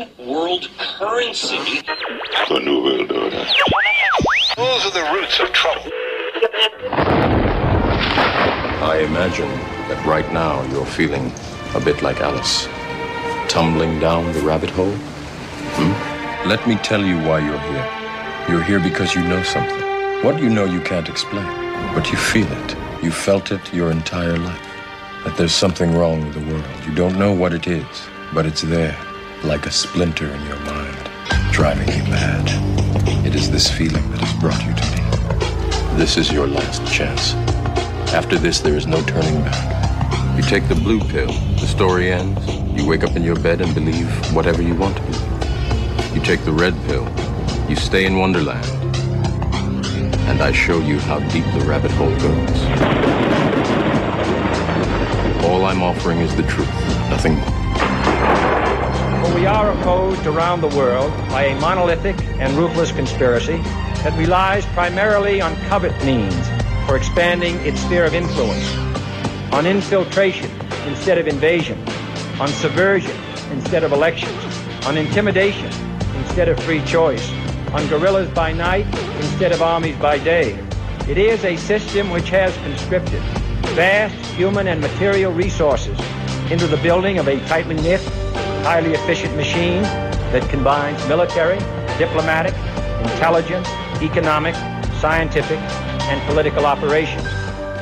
new world currency. The New World Order. Those are the roots of trouble. I imagine that right now you're feeling a bit like Alice, tumbling down the rabbit hole. Let me tell you why you're here. You're here because you know something. What you know you can't explain, but you feel it. You felt it your entire life. That there's something wrong with the world. You don't know what it is, but it's there, like a splinter in your mind, driving you mad. It is this feeling that has brought you to me. This is your last chance. After this, there is no turning back. You take the blue pill, the story ends. You wake up in your bed and believe whatever you want to believe. You take the red pill, you stay in Wonderland, and I show you how deep the rabbit hole goes. All I'm offering is the truth, nothing more. For we are opposed around the world by a monolithic and ruthless conspiracy that relies primarily on covert means for expanding its sphere of influence, on infiltration instead of invasion, on subversion instead of elections, on intimidation instead of free choice, on guerrillas by night instead of armies by day. It is a system which has conscripted vast human and material resources into the building of a tightly knit, highly efficient machine that combines military, diplomatic, intelligence, economic, scientific, and political operations.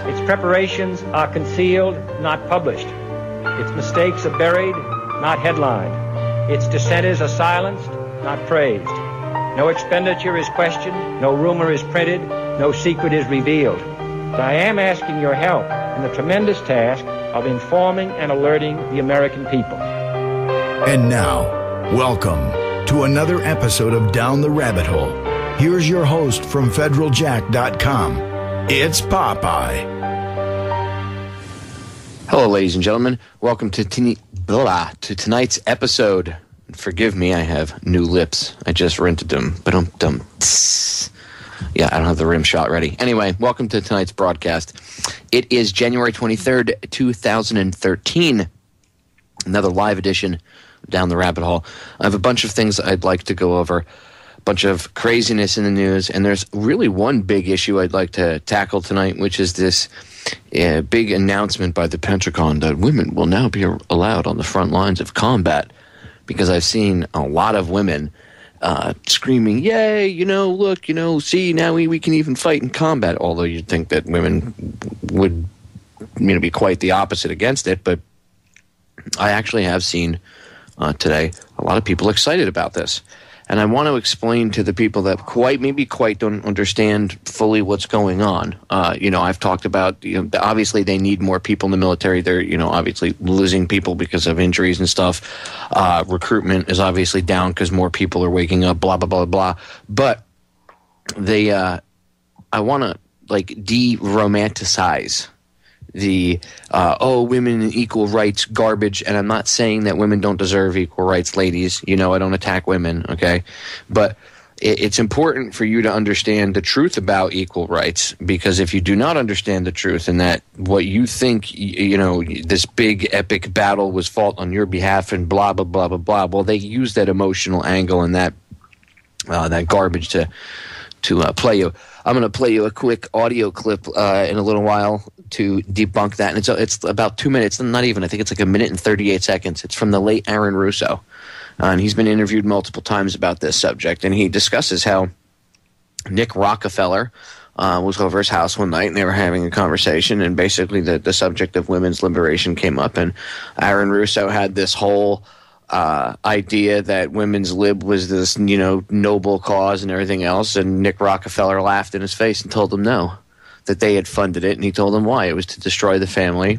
Its preparations are concealed, not published. Its mistakes are buried, not headlined. Its dissenters are silenced, not praised. No expenditure is questioned, no rumor is printed, no secret is revealed. But I am asking your help in the tremendous task of informing and alerting the American people. And now, welcome to another episode of Down the Rabbit Hole. Here's your host from federaljack.com. It's Popeye. Hello, ladies and gentlemen. Welcome to tonight's episode. Forgive me, I have new lips. I just rented them. Yeah, I don't have the rim shot ready. Anyway, welcome to tonight's broadcast. It is January 23rd, 2013. Another live edition of Down the Rabbit Hole. I have a bunch of things I'd like to go over, a bunch of craziness in the news, and there's really one big issue I'd like to tackle tonight, which is this big announcement by the Pentagon that women will now be allowed on the front lines of combat, because I've seen a lot of women screaming, yay, look, see, now we can even fight in combat, although you'd think that women would be quite the opposite against it. But I actually have seen today a lot of people excited about this. And I want to explain to the people that maybe quite don't understand fully what's going on. I've talked about, obviously they need more people in the military. They're, obviously losing people because of injuries and stuff. Recruitment is obviously down because more people are waking up, blah, blah, blah, blah. But I want to de-romanticize the women and equal rights garbage. And I'm not saying that women don't deserve equal rights, ladies. I don't attack women, okay? But it's important for you to understand the truth about equal rights, because if you do not understand the truth and that what you think, this big epic battle was fought on your behalf and blah, blah, blah, blah, blah, well, they use that emotional angle and that garbage to play you. I'm going to play you a quick audio clip in a little while to debunk that. And it's about 2 minutes, not even. I think it's like 1 minute and 38 seconds. It's from the late Aaron Russo. And he's been interviewed multiple times about this subject. And he discusses how Nick Rockefeller was over his house one night and they were having a conversation. And basically the subject of women's liberation came up. And Aaron Russo had this whole idea that women's lib was this, noble cause and everything else. And Nick Rockefeller laughed in his face and told him no, that they had funded it. And he told them why. It was to destroy the family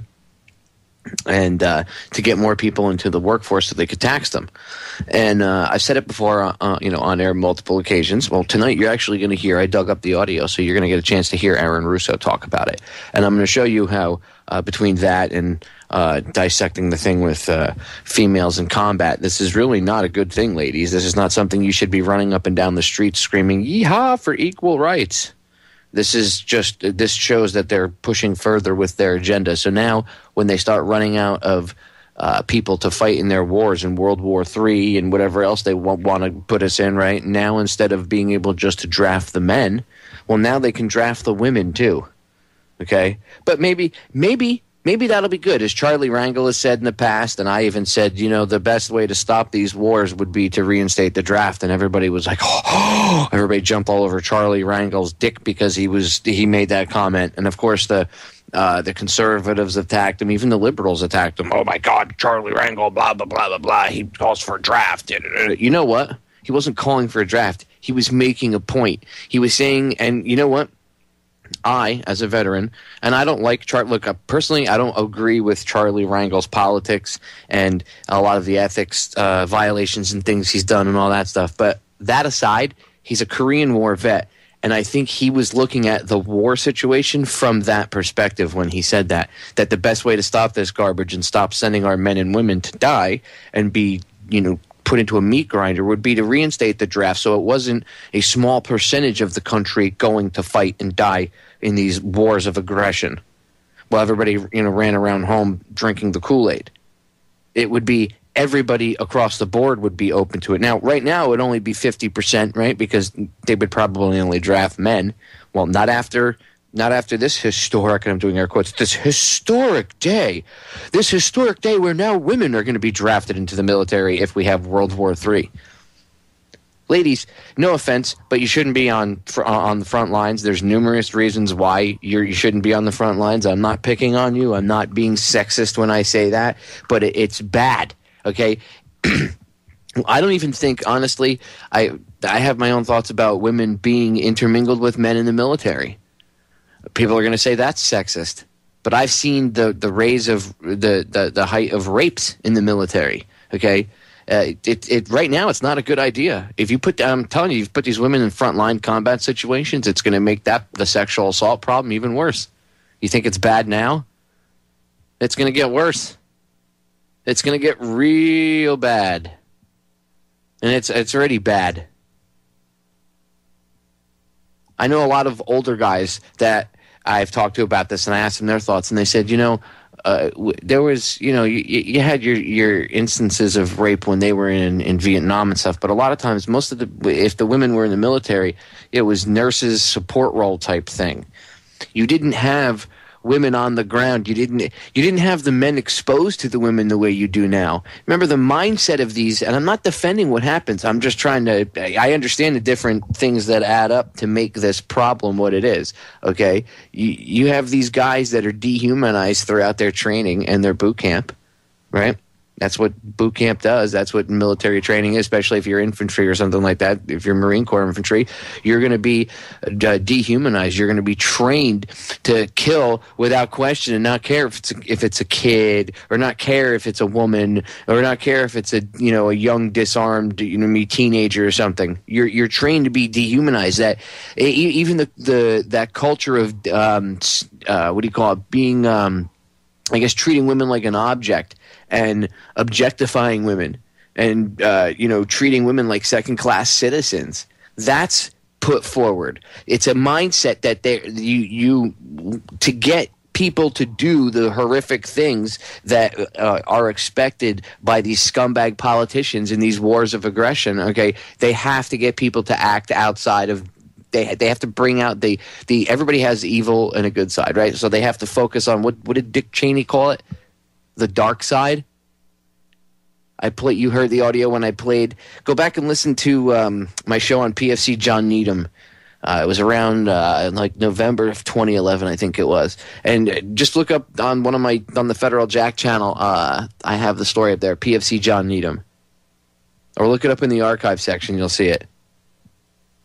and to get more people into the workforce so they could tax them. And I've said it before, on air multiple occasions. Well, tonight you're actually going to hear, I dug up the audio, so you're going to get a chance to hear Aaron Russo talk about it. And I'm going to show you how between that and dissecting the thing with females in combat, this is really not a good thing, ladies. This is not something you should be running up and down the streets screaming, yeehaw, for equal rights. This shows that they're pushing further with their agenda. So now when they start running out of people to fight in their wars in World War III and whatever else they want to put us in, right? Now, instead of being able just to draft the men, well, now they can draft the women too. Okay? But maybe that'll be good. As Charlie Rangel has said in the past, and I even said, the best way to stop these wars would be to reinstate the draft. And everybody was like, oh, everybody jumped all over Charlie Rangel's dick because he made that comment. And of course, the conservatives attacked him. Even the liberals attacked him. Oh my God, Charlie Rangel, blah, blah, blah, blah, blah. He calls for a draft. You know what? He wasn't calling for a draft. He was making a point. He was saying, and you know what? I, as a veteran, and I don't like personally, I don't agree with Charlie Rangel's politics and a lot of the ethics violations and things he's done and all that stuff. But that aside, he's a Korean War vet, and I think he was looking at the war situation from that perspective when he said that the best way to stop this garbage and stop sending our men and women to die and be, put into a meat grinder would be to reinstate the draft so it wasn't a small percentage of the country going to fight and die in these wars of aggression while everybody ran around home drinking the Kool-Aid. It would be everybody across the board would be open to it. Now, right now, it would only be 50%, right? Because they would probably only draft men. Well, not after this historic, and I'm doing air quotes, this historic day where now women are going to be drafted into the military if we have World War III. Ladies, no offense, but you shouldn't be on the front lines. There's numerous reasons why you shouldn't be on the front lines. I'm not picking on you. I'm not being sexist when I say that, but it's bad, okay? I don't even think, honestly, I have my own thoughts about women being intermingled with men in the military. People are going to say that's sexist, but I've seen the raise of the height of rapes in the military. Okay, right now it's not a good idea. I'm telling you, you put these women in frontline combat situations, it's going to make the sexual assault problem even worse. You think it's bad now? It's going to get worse. It's going to get real bad, and it's already bad. I know a lot of older guys that I've talked to about this, and I asked them their thoughts, and they said, there was, you had your instances of rape when they were in Vietnam and stuff, but a lot of times, if the women were in the military, it was nurses support role type thing. You didn't have women on the ground. You didn't have the men exposed to the women the way you do now. Remember the mindset of these, and I'm not defending what happens. I'm just I understand the different things that add up to make this problem what it is. Okay, you have these guys that are dehumanized throughout their training and their boot camp, right? That's what boot camp does. That's what military training is, especially if you're infantry or something like that. If you're Marine Corps infantry, you're going to be dehumanized. You're going to be trained to kill without question and not care if it's a kid, or not care if it's a woman, or not care if it's a young disarmed teenager or something. You're trained to be dehumanized. That even that culture of what do you call it? Being I guess treating women like an object and objectifying women and treating women like second-class citizens. That's put forward. It's a mindset that you to get people to do the horrific things that are expected by these scumbag politicians in these wars of aggression. Okay, they have to get people to act outside of. They have to bring out the everybody has evil and a good side, right? So they have to focus on what did Dick Cheney call it? The dark side. You heard the audio when I played. Go back and listen to my show on PFC John Needham. It was around November of 2011, I think it was. And just look up on on the Federal Jack channel. I have the story up there, PFC John Needham, or look it up in the archive section. You'll see it.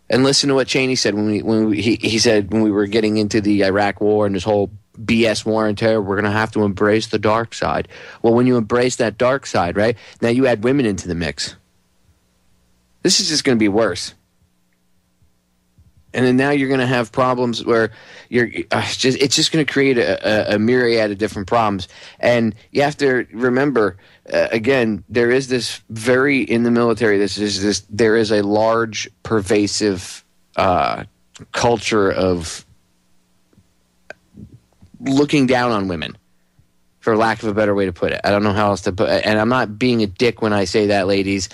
And listen to what Cheney said he said when we were getting into the Iraq War and this whole BS war and terror, we're going to have to embrace the dark side. Well, when you embrace that dark side, right, now you add women into the mix. This is just going to be worse. And then now you're going to have problems where it's just going to create a myriad of different problems. And you have to remember, again, there is this in the military, there is a large, pervasive culture of looking down on women for lack of a better way to put it. I don't know how else to put it. And I'm not being a dick when I say that, ladies.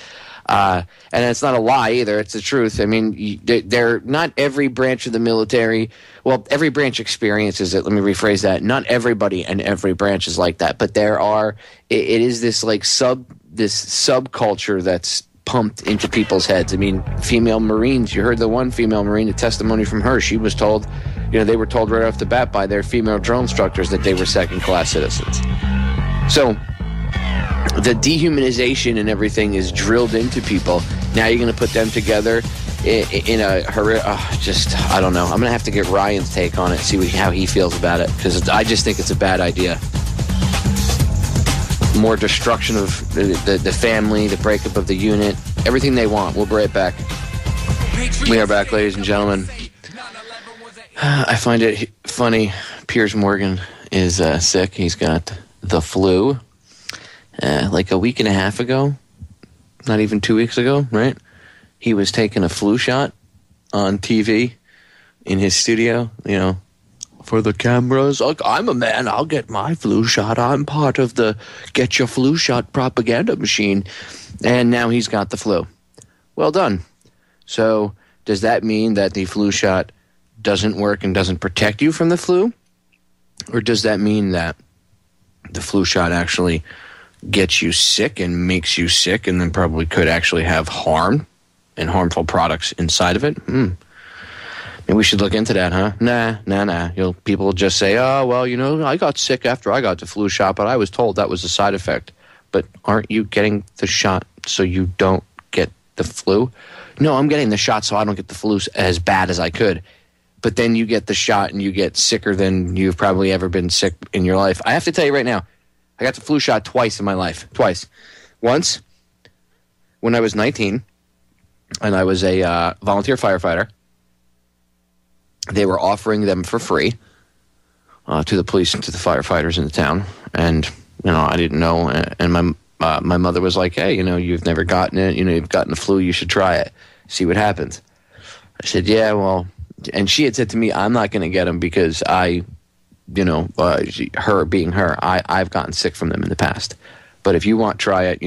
And it's not a lie either. It's the truth. I mean, they're not every branch of the military. Well, every branch experiences it. Let me rephrase that. Not everybody and every branch is like that, but there are. It is this like subculture that's pumped into people's heads. I mean, female Marines. You heard the one female Marine, the testimony from her. She was told, they were told right off the bat by their female drill instructors that they were second-class citizens. So the dehumanization and everything is drilled into people. Now you're going to put them together in a I don't know. I'm going to have to get Ryan's take on it, see how he feels about it, because I just think it's a bad idea. More destruction of the family, the breakup of the unit, everything they want. We'll be right back. We are back, ladies and gentlemen. I find it funny. Piers Morgan is sick. He's got the flu. Like a week and a half ago, not even 2 weeks ago, right? He was taking a flu shot on TV in his studio, for the cameras. I'm a man, I'll get my flu shot. I'm part of the get your flu shot propaganda machine. And now he's got the flu. Well done. So does that mean that the flu shot doesn't work and doesn't protect you from the flu? Or does that mean that the flu shot actually gets you sick and makes you sick and then probably could actually have harm and harmful products inside of it? Maybe we should look into that, huh? Nah. People will just say, oh, well, I got sick after I got the flu shot, but I was told that was a side effect. But aren't you getting the shot so you don't get the flu? No, I'm getting the shot so I don't get the flu as bad as I could. But then you get the shot and you get sicker than you've probably ever been sick in your life. I have to tell you right now, I got the flu shot twice in my life. Twice. Once, when I was 19, and I was a volunteer firefighter. They were offering them for free to the police and to the firefighters in the town. And, I didn't know. And my mother was like, hey, you've never gotten it. You've gotten the flu. You should try it. See what happens. I said, yeah, well. And she had said to me, I'm not going to get them because her being her, I've gotten sick from them in the past. But if you want, try it.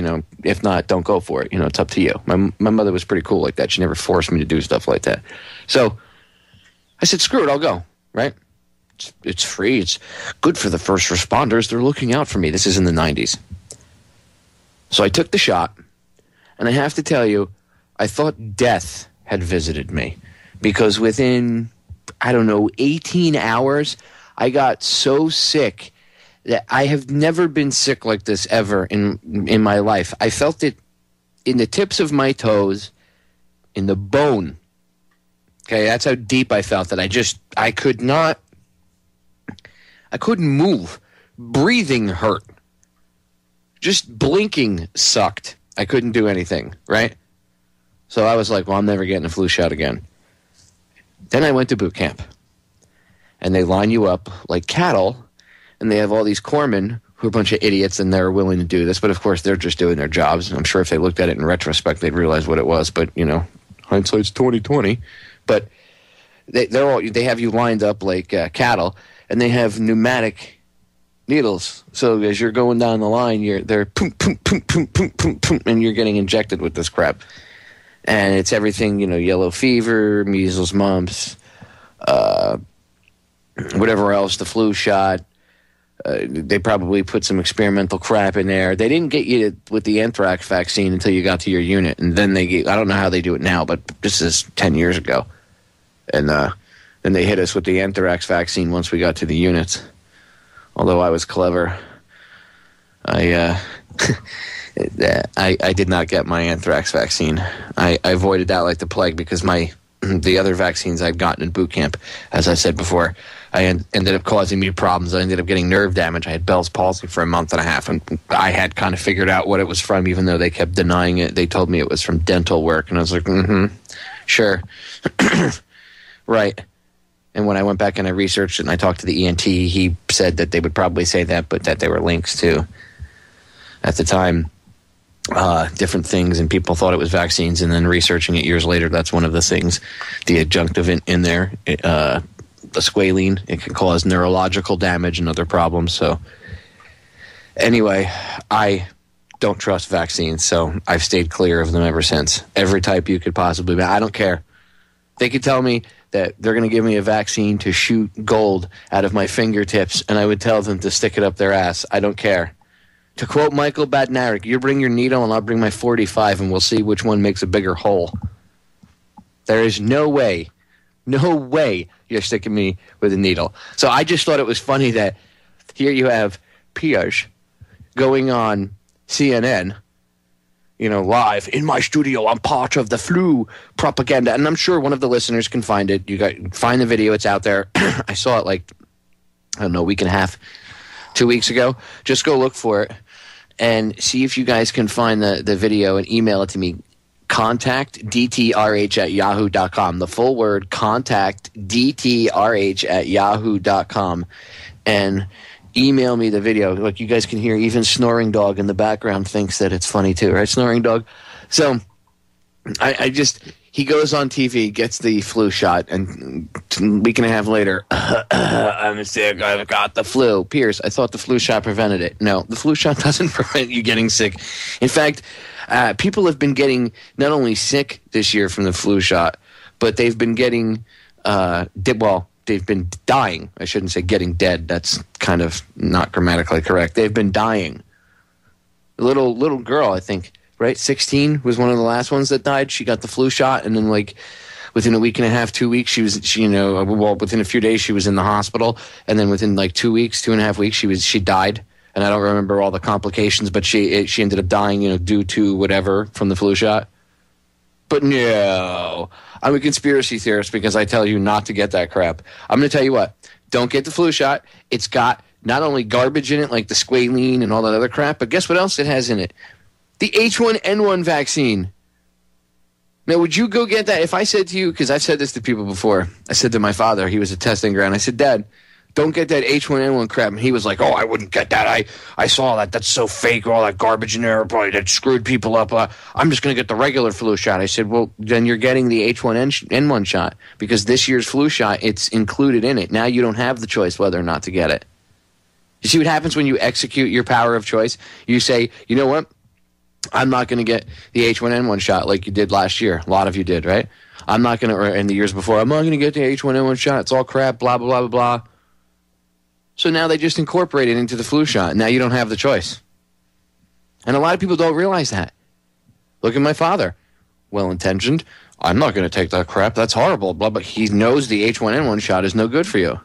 If not, don't go for it. It's up to you. My mother was pretty cool like that. She never forced me to do stuff like that. So I said, screw it, I'll go, right? It's free. It's good for the first responders. They're looking out for me. This is in the 90s. So I took the shot, and I have to tell you, I thought death had visited me because within, 18 hours, I got so sick that I have never been sick like this ever in my life. I felt it in the tips of my toes, in the bone. Okay, that's how deep I felt that I couldn't move. Breathing hurt. Just blinking sucked. I couldn't do anything, right? So I was like, well, I'm never getting a flu shot again. Then I went to boot camp. And they line you up like cattle, and they have all these corpsmen who are a bunch of idiots, and they're willing to do this. But, of course, they're just doing their jobs. I'm sure if they looked at it in retrospect, they'd realize what it was. But, hindsight's 20/20. But they have you lined up like cattle, and they have pneumatic needles. So as you're going down the line, they're poom, poom, poom, poom, poom, poom, poom, and you're getting injected with this crap. And it's everything, yellow fever, measles, mumps, whatever else, the flu shot. They probably put some experimental crap in there. They didn't get you with the anthrax vaccine until you got to your unit. And then I don't know how they do it now, but this is 10 years ago. And then they hit us with the anthrax vaccine once we got to the units. Although I was clever, I did not get my anthrax vaccine. I avoided that like the plague because the other vaccines I'd gotten in boot camp, as I said before, ended up causing me problems. I ended up getting nerve damage. I had Bell's palsy for a month and a half, and I had kind of figured out what it was from, even though they kept denying it. They told me it was from dental work, and I was like, sure. Right. And when I went back and I researched it and I talked to the ENT, he said that they would probably say that, but that there were links to, at the time, different things, and people thought it was vaccines, and then researching it years later, that's one of the things, the adjunctive in there, the squalene, it can cause neurological damage and other problems. So Anyway, I don't trust vaccines, so I've stayed clear of them ever since. Every type you could possibly. I don't care. They could tell me that they're going to give me a vaccine to shoot gold out of my fingertips, and I would tell them to stick it up their ass. I don't care. To quote Michael Badnarik, you bring your needle and I'll bring my 45 and we'll see which one makes a bigger hole. There is no way you're sticking me with a needle. So I just thought it was funny that here you have Piers going on CNN, live in my studio. I'm part of the flu propaganda. And I'm sure one of the listeners can find it. Find the video. It's out there. I saw it a week and a half, 2 weeks ago. Just go look for it and see if you guys can find the video and email it to me. Contact DTRH@yahoo.com. The full word, contact DTRH@yahoo.com. And email me the video. Like you guys can hear, even Snoring Dog in the background thinks that it's funny too, right? Snoring Dog. So he goes on TV, gets the flu shot, and a week and a half later, I'm sick, I've got the flu. Piers, I thought the flu shot prevented it. No, the flu shot doesn't prevent you getting sick. In fact, people have been getting not only sick this year from the flu shot, but they've been getting, they've been dying. I shouldn't say getting dead. That's kind of not grammatically correct. They've been dying. A little girl, I think, right? 16 was one of the last ones that died. She got the flu shot, and then within a week and a half, 2 weeks, within a few days she was in the hospital, and then within 2 weeks, 2.5 weeks, she died. And I don't remember all the complications, but she ended up dying, due to whatever from the flu shot. But no, I'm a conspiracy theorist because I tell you not to get that crap. I'm going to tell you what, don't get the flu shot. It's got not only garbage in it, like the squalene and all that other crap, but guess what else it has in it? The H1N1 vaccine. Now, would you go get that? If I said to you, because I've said this to people before, I said to my father, he was a testing ground, I said, Dad, don't get that H1N1 crap. And he was like, oh, I wouldn't get that. I saw that. That's so fake. All that garbage in there, probably that screwed people up. I'm just going to get the regular flu shot. I said, well, then you're getting the H1N1 shot because this year's flu shot, it's included in it. Now you don't have the choice whether or not to get it. You see what happens when you execute your power of choice? You say, you know what? I'm not going to get the H1N1 shot like you did last year. A lot of you did, right? I'm not going to, or in the years before, I'm not going to get the H1N1 shot. It's all crap, blah, blah, blah, blah, blah. So now they just incorporate it into the flu shot. Now you don't have the choice. And a lot of people don't realize that. Look at my father. Well-intentioned. I'm not going to take that crap. That's horrible. Blah, blah. He knows the H1N1 shot is no good for you.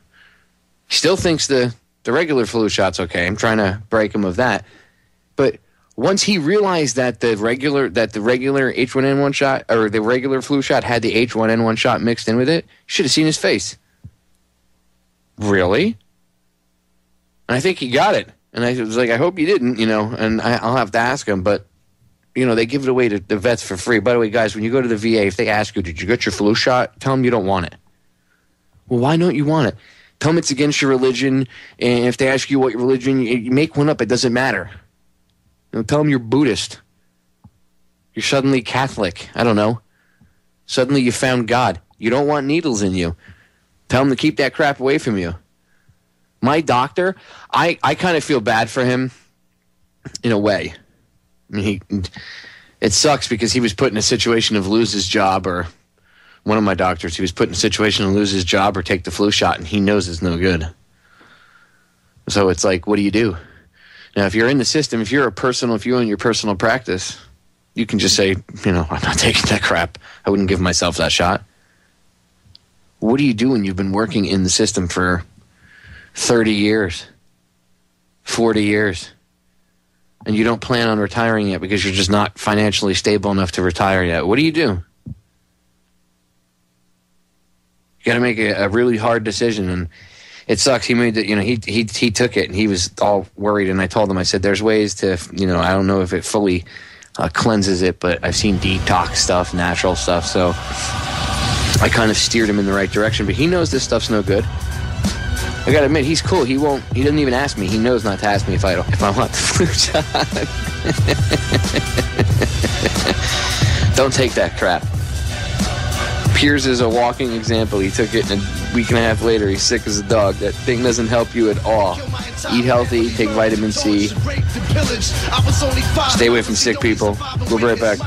He still thinks the regular flu shot's okay. I'm trying to break him of that. But once he realized that the regular H1N1 shot or the regular flu shot had the H1N1 shot mixed in with it, you should have seen his face. Really? And I think he got it. And I was like, I hope you didn't, and I'll have to ask him. But, they give it away to the vets for free. By the way, guys, when you go to the VA, if they ask you, did you get your flu shot? Tell them you don't want it. Well, why don't you want it? Tell them it's against your religion. And if they ask you what your religion, you make one up. It doesn't matter. Tell them you're Buddhist. You're suddenly Catholic. I don't know. Suddenly you found God. You don't want needles in you. Tell them to keep that crap away from you. My doctor, I kind of feel bad for him in a way. I mean, it sucks because he was put in a situation of lose his job, or one of my doctors, he was put in a situation to lose his job or take the flu shot, and he knows it's no good. So it's like, what do you do? Now, if you're in the system, if you own your personal practice, you can just say, I'm not taking that crap. I wouldn't give myself that shot. What do you do when you've been working in the system for 30 years, 40 years, and you don't plan on retiring yet because you're just not financially stable enough to retire yet? What do? You got to make a really hard decision, and it sucks. He made it. He took it, and he was all worried. And I told him, I said, "There's ways to, I don't know if it fully cleanses it, but I've seen detox stuff, natural stuff. So I kind of steered him in the right direction. But he knows this stuff's no good. I gotta admit, he's cool. He doesn't even ask me. He knows not to ask me if I want the flu shot. Don't take that crap. Piers is a walking example. He took it and week and a half later, he's sick as a dog. That thing doesn't help you at all. Eat healthy, take vitamin C. Stay away from sick people. We'll be right back.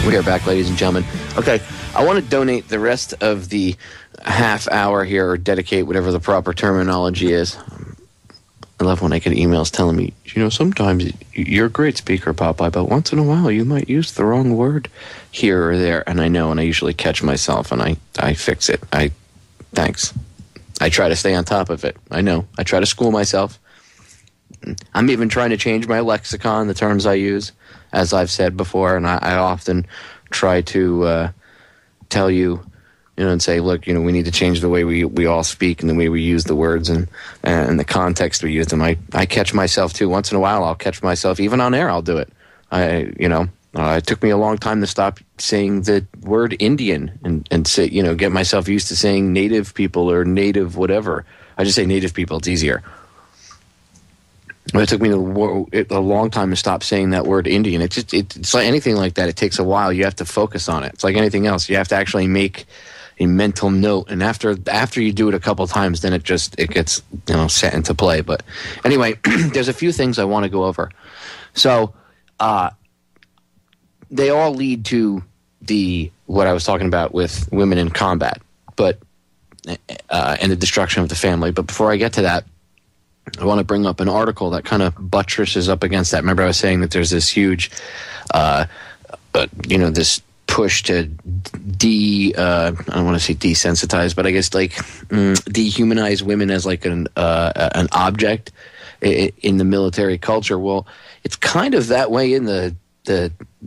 We are back, ladies and gentlemen. Okay, I want to donate the rest of the half hour here, or dedicate, whatever the proper terminology is. I love when I get emails telling me, sometimes you're a great speaker, Popeye, but once in a while you might use the wrong word here or there. And I know, and I usually catch myself, and I fix it. Thanks. I try to stay on top of it. I know. I try to school myself. I'm even trying to change my lexicon, the terms I use, as I've said before, and I often try to tell you, and say, look, we need to change the way we all speak and the way we use the words and the context we use them. I catch myself too. Once in a while, I'll catch myself. Even on air, I'll do it. It took me a long time to stop saying the word Indian and say, get myself used to saying native people or native whatever. I just say native people. It's easier. But it took me a long time to stop saying that word Indian. It's like anything like that. It takes a while. You have to focus on it. It's like anything else. You have to actually make a mental note, and after you do it a couple times, then it gets set into play. But anyway, there's a few things I want to go over. So they all lead to what I was talking about with women in combat, but and the destruction of the family. But before I get to that, I want to bring up an article that kind of buttresses up against that. Remember, I was saying that there's this huge, this push to I don't want to say desensitize, but I guess dehumanize women as like an object in the military culture. Well, it's kind of that way in the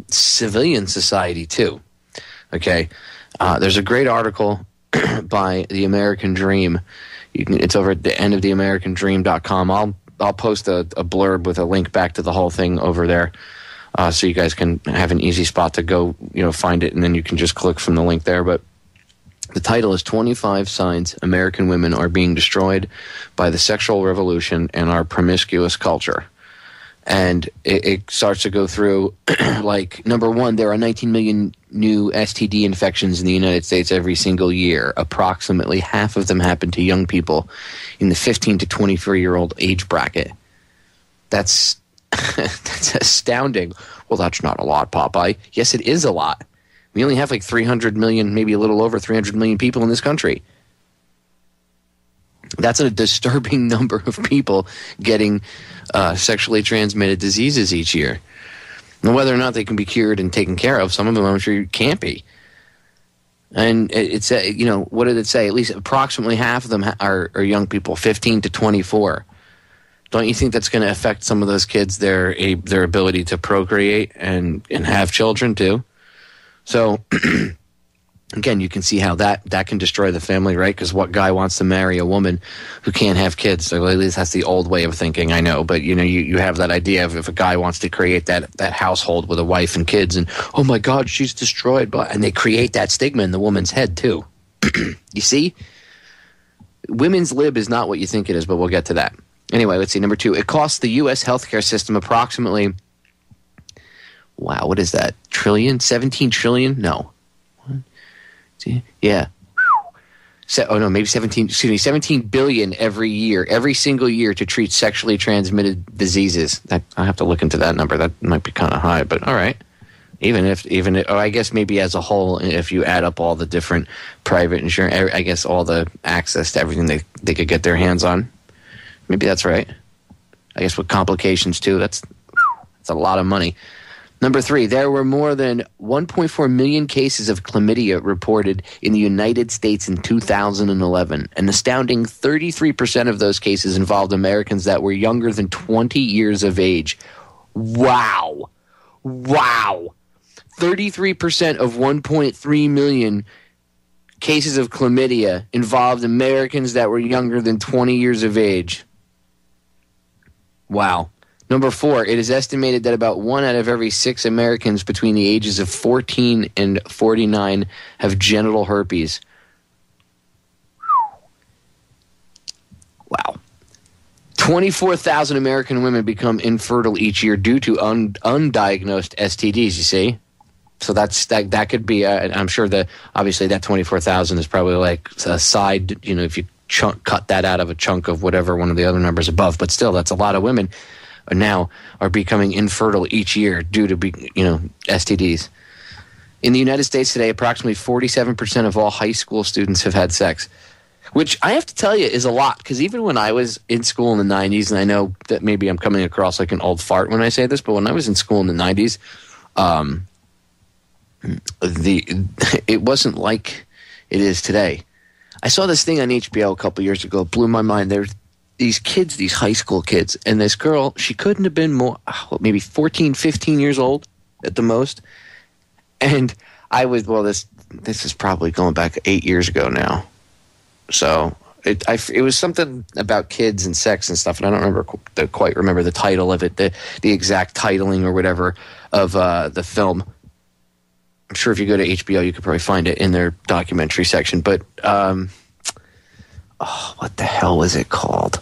civilian society too. Okay, there's a great article by The American Dream. It's over at the endoftheamericandream.com. I'll post a blurb with a link back to the whole thing over there. So you guys can have an easy spot to go, find it, and then you can just click from the link there. But the title is 25 Signs American Women Are Being Destroyed by the Sexual Revolution and Our Promiscuous Culture. And it starts to go through, number one, there are 19 million new STD infections in the United States every single year. Approximately half of them happen to young people in the 15 to 24-year-old age bracket. That's astounding. Well, that's not a lot, Popeye. Yes, it is a lot. We only have 300 million, maybe a little over 300 million people in this country. That's a disturbing number of people getting sexually transmitted diseases each year. And whether or not they can be cured and taken care of, some of them I'm sure can't be. And it's, what did it say? At least approximately half of them are young people, 15 to 24. Don't you think that's going to affect some of those kids, their ability to procreate and have children too? So, again, you can see how that can destroy the family, right? Because what guy wants to marry a woman who can't have kids? So at least that's the old way of thinking, I know. But, you have that idea of if a guy wants to create that household with a wife and kids and, oh, my God, she's destroyed. And they create that stigma in the woman's head too. You see? Women's lib is not what you think it is, but we'll get to that. Anyway, let's see. Number 2, it costs the U.S. healthcare system approximately, wow, what is that? 17 trillion? No. Yeah. Maybe 17 billion every year, every single year to treat sexually transmitted diseases. I have to look into that number. That might be kind of high, but all right. Even if, I guess maybe as a whole, if you add up all the different private insurance, I guess all the access to everything they could get their hands on. Maybe that's right. I guess with complications too, that's a lot of money. Number 3, there were more than 1.4 million cases of chlamydia reported in the United States in 2011. An astounding 33% of those cases involved Americans that were younger than 20 years of age. Wow. 33% of 1.3 million cases of chlamydia involved Americans that were younger than 20 years of age. Wow. Number 4, it is estimated that about 1 out of every 6 Americans between the ages of 14 and 49 have genital herpes. Wow. 24,000 American women become infertile each year due to undiagnosed STDs, you see? So that could be. I'm sure obviously that 24,000 is probably like a side. If you cut that out of a chunk of whatever one of the other numbers above, but still, that's a lot of women now are becoming infertile each year due to STDs. In the United States today, approximately 47% of all high school students have had sex, which I have to tell you is a lot, because even when I was in school in the 90s, and I know that maybe I'm coming across like an old fart when I say this, but when I was in school in the 90s, it wasn't like it is today. I saw this thing on HBO a couple years ago. It blew my mind. There's these kids, these high school kids, and this girl, she couldn't have been more, maybe 14, 15 years old at the most. And I was, this is probably going back 8 years ago now. So it was something about kids and sex and stuff, and I don't quite remember the title of it, the exact titling or whatever of the film. I'm sure if you go to HBO, you could probably find it in their documentary section. But what the hell was it called?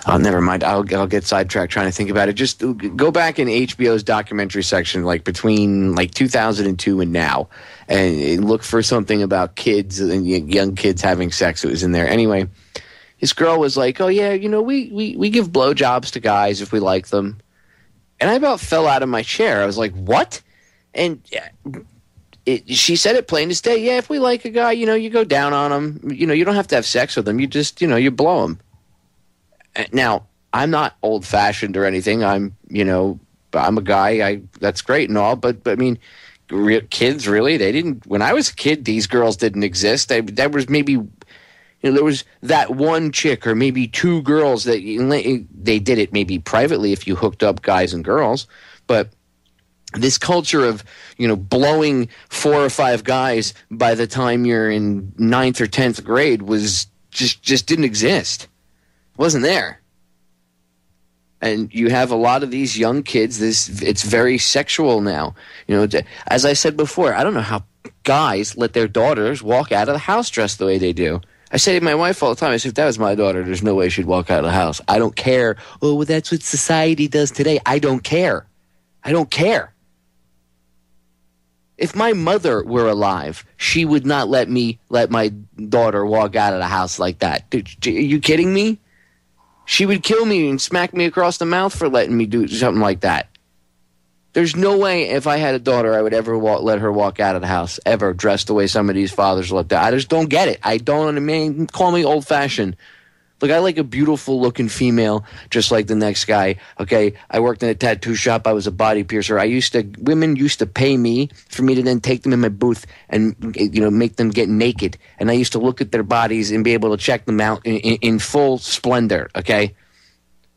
Never mind. I'll get sidetracked trying to think about it. Just go back in HBO's documentary section, like between 2002 and now, and look for something about kids and young kids having sex. It was in there. Anyway, this girl was like, "Oh yeah, we give blowjobs to guys if we like them," and I about fell out of my chair. I was like, "What?" And she said it plain as day. Yeah, if we like a guy, you go down on him. You don't have to have sex with him. You just, you blow him. Now, I'm not old-fashioned or anything. I'm a guy. That's great and all, but I mean, kids really, they didn't. When I was a kid, these girls didn't exist. There was maybe, there was that one chick or maybe two girls that they did it maybe privately if you hooked up guys and girls, but this culture of blowing 4 or 5 guys by the time you're in 9th or 10th grade was just didn't exist. Wasn't there. And you have a lot of these young kids, it's very sexual now. As I said before, I don't know how guys let their daughters walk out of the house dressed the way they do. I say to my wife all the time, I say, if that was my daughter, there's no way she'd walk out of the house. I don't care. Oh, well, that's what society does today. I don't care. I don't care. If my mother were alive, she would not let my daughter walk out of the house like that. Are you kidding me? She would kill me and smack me across the mouth for letting me do something like that. There's no way if I had a daughter I would ever let her walk out of the house, ever, dressed the way some of these fathers let that. I just don't get it. I don't, call me old-fashioned. Look, I like a beautiful-looking female, just like the next guy. Okay, I worked in a tattoo shop. I was a body piercer. Women used to pay me for me to then take them in my booth and make them get naked. And I used to look at their bodies and be able to check them out in full splendor. Okay,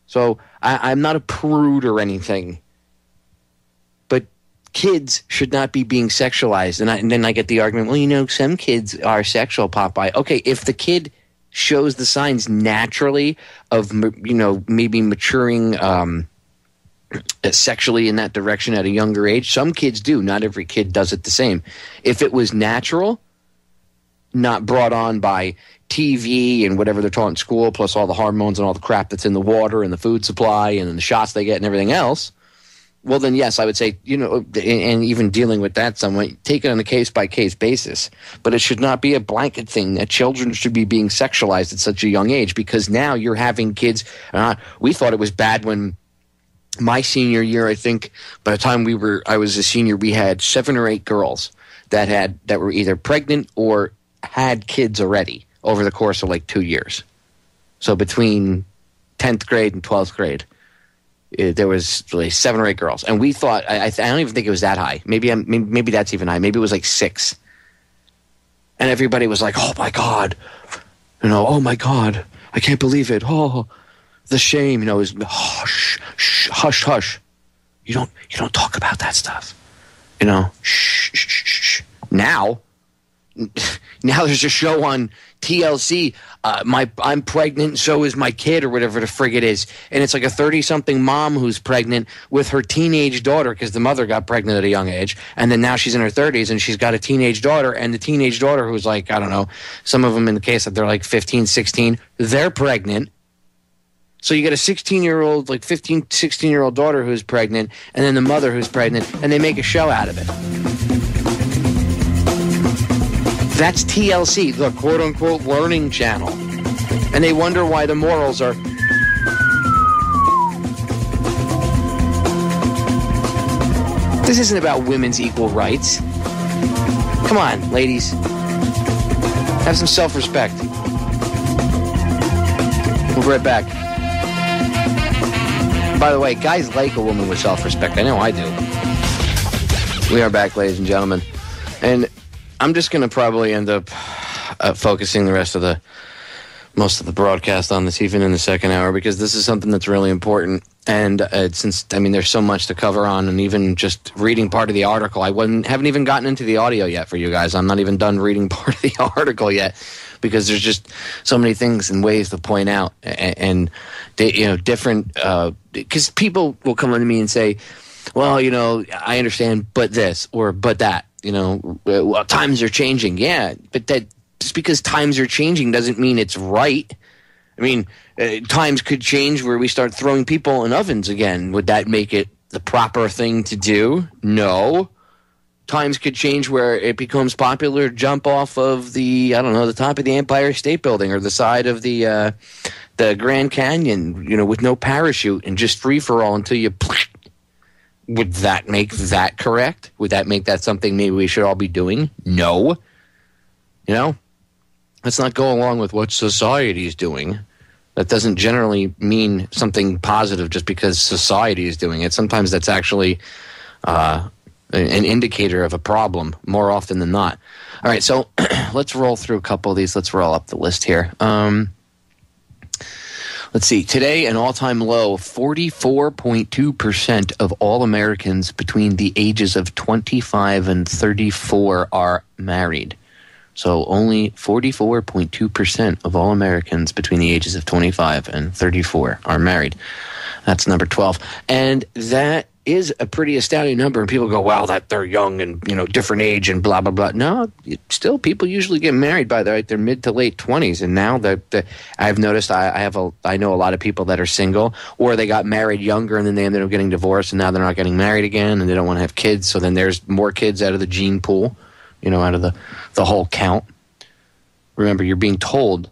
so I'm not a prude or anything, but kids should not be being sexualized. And then I get the argument, well, some kids are sexual, Popeye. Okay, if the kid shows the signs naturally of maybe maturing sexually in that direction at a younger age. Some kids do. Not every kid does it the same. If it was natural, not brought on by TV and whatever they're taught in school, plus all the hormones and all the crap that's in the water and the food supply and the shots they get and everything else, well, then, yes, I would say, and even dealing with that somewhat, take it on a case-by-case basis. But it should not be a blanket thing that children should be being sexualized at such a young age, because now you're having kids. We thought it was bad when my senior year, I think, by the time I was a senior, we had 7 or 8 girls that were either pregnant or had kids already over the course of like 2 years. So between 10th grade and 12th grade. There was really 7 or 8 girls, and we thought I don't even think it was that high. Maybe that's even high. Maybe it was like 6, and everybody was like, "Oh my God, oh my God, I can't believe it. Oh, the shame, is hush, hush, hush. You don't talk about that stuff, shh, shh, shh, shh. Now there's a show on TLC. I'm pregnant, so is my kid, or whatever the frig it is. And it's like a 30-something mom who's pregnant with her teenage daughter, because the mother got pregnant at a young age. And then now she's in her 30s, and she's got a teenage daughter. And the teenage daughter, who's like, I don't know, some of them in the case that they're like 15, 16, they're pregnant. So you got a 16-year-old, like 15, 16-year-old daughter who's pregnant, and then the mother who's pregnant, and they make a show out of it. That's TLC, the quote-unquote learning channel. And they wonder why the morals are... This isn't about women's equal rights. Come on, ladies. Have some self-respect. We'll be right back. By the way, guys like a woman with self-respect. I know I do. We are back, ladies and gentlemen. And I'm just going to probably end up focusing the rest of most of the broadcast on this, even in the second hour, because this is something that's really important. And since, I mean, there's so much to cover on, and even just reading part of the article, I haven't even gotten into the audio yet for you guys. I'm not even done reading part of the article yet, because there's just so many things and ways to point out, and they, different, because people will come to me and say, well, I understand, but this, or but that, well, times are changing. Yeah, but that just because times are changing doesn't mean it's right. I mean, times could change where we start throwing people in ovens again. Would that make it the proper thing to do? No. Times could change where it becomes popular to jump off of the top of the Empire State Building or the side of the Grand Canyon, with no parachute and just free for all until you. Would that make that correct? Would that make that something maybe we should all be doing? No. Let's not go along with what society is doing. That doesn't generally mean something positive just because society is doing it. Sometimes that's actually an indicator of a problem more often than not. All right, so let's roll through a couple of these. Let's roll up the list here. Let's see. Today, an all-time low, 44.2% of all Americans between the ages of 25 and 34 are married. So only 44.2% of all Americans between the ages of 25 and 34 are married. That's number 12. And that is a pretty astounding number. And people go, well, that they're young and, different age and blah, blah, blah. No, still people usually get married by their mid to late 20s. And now that I've noticed I know a lot of people that are single, or they got married younger and then they ended up getting divorced and now they're not getting married again and they don't want to have kids. So then there's more kids out of the gene pool, out of the whole count. Remember, you're being told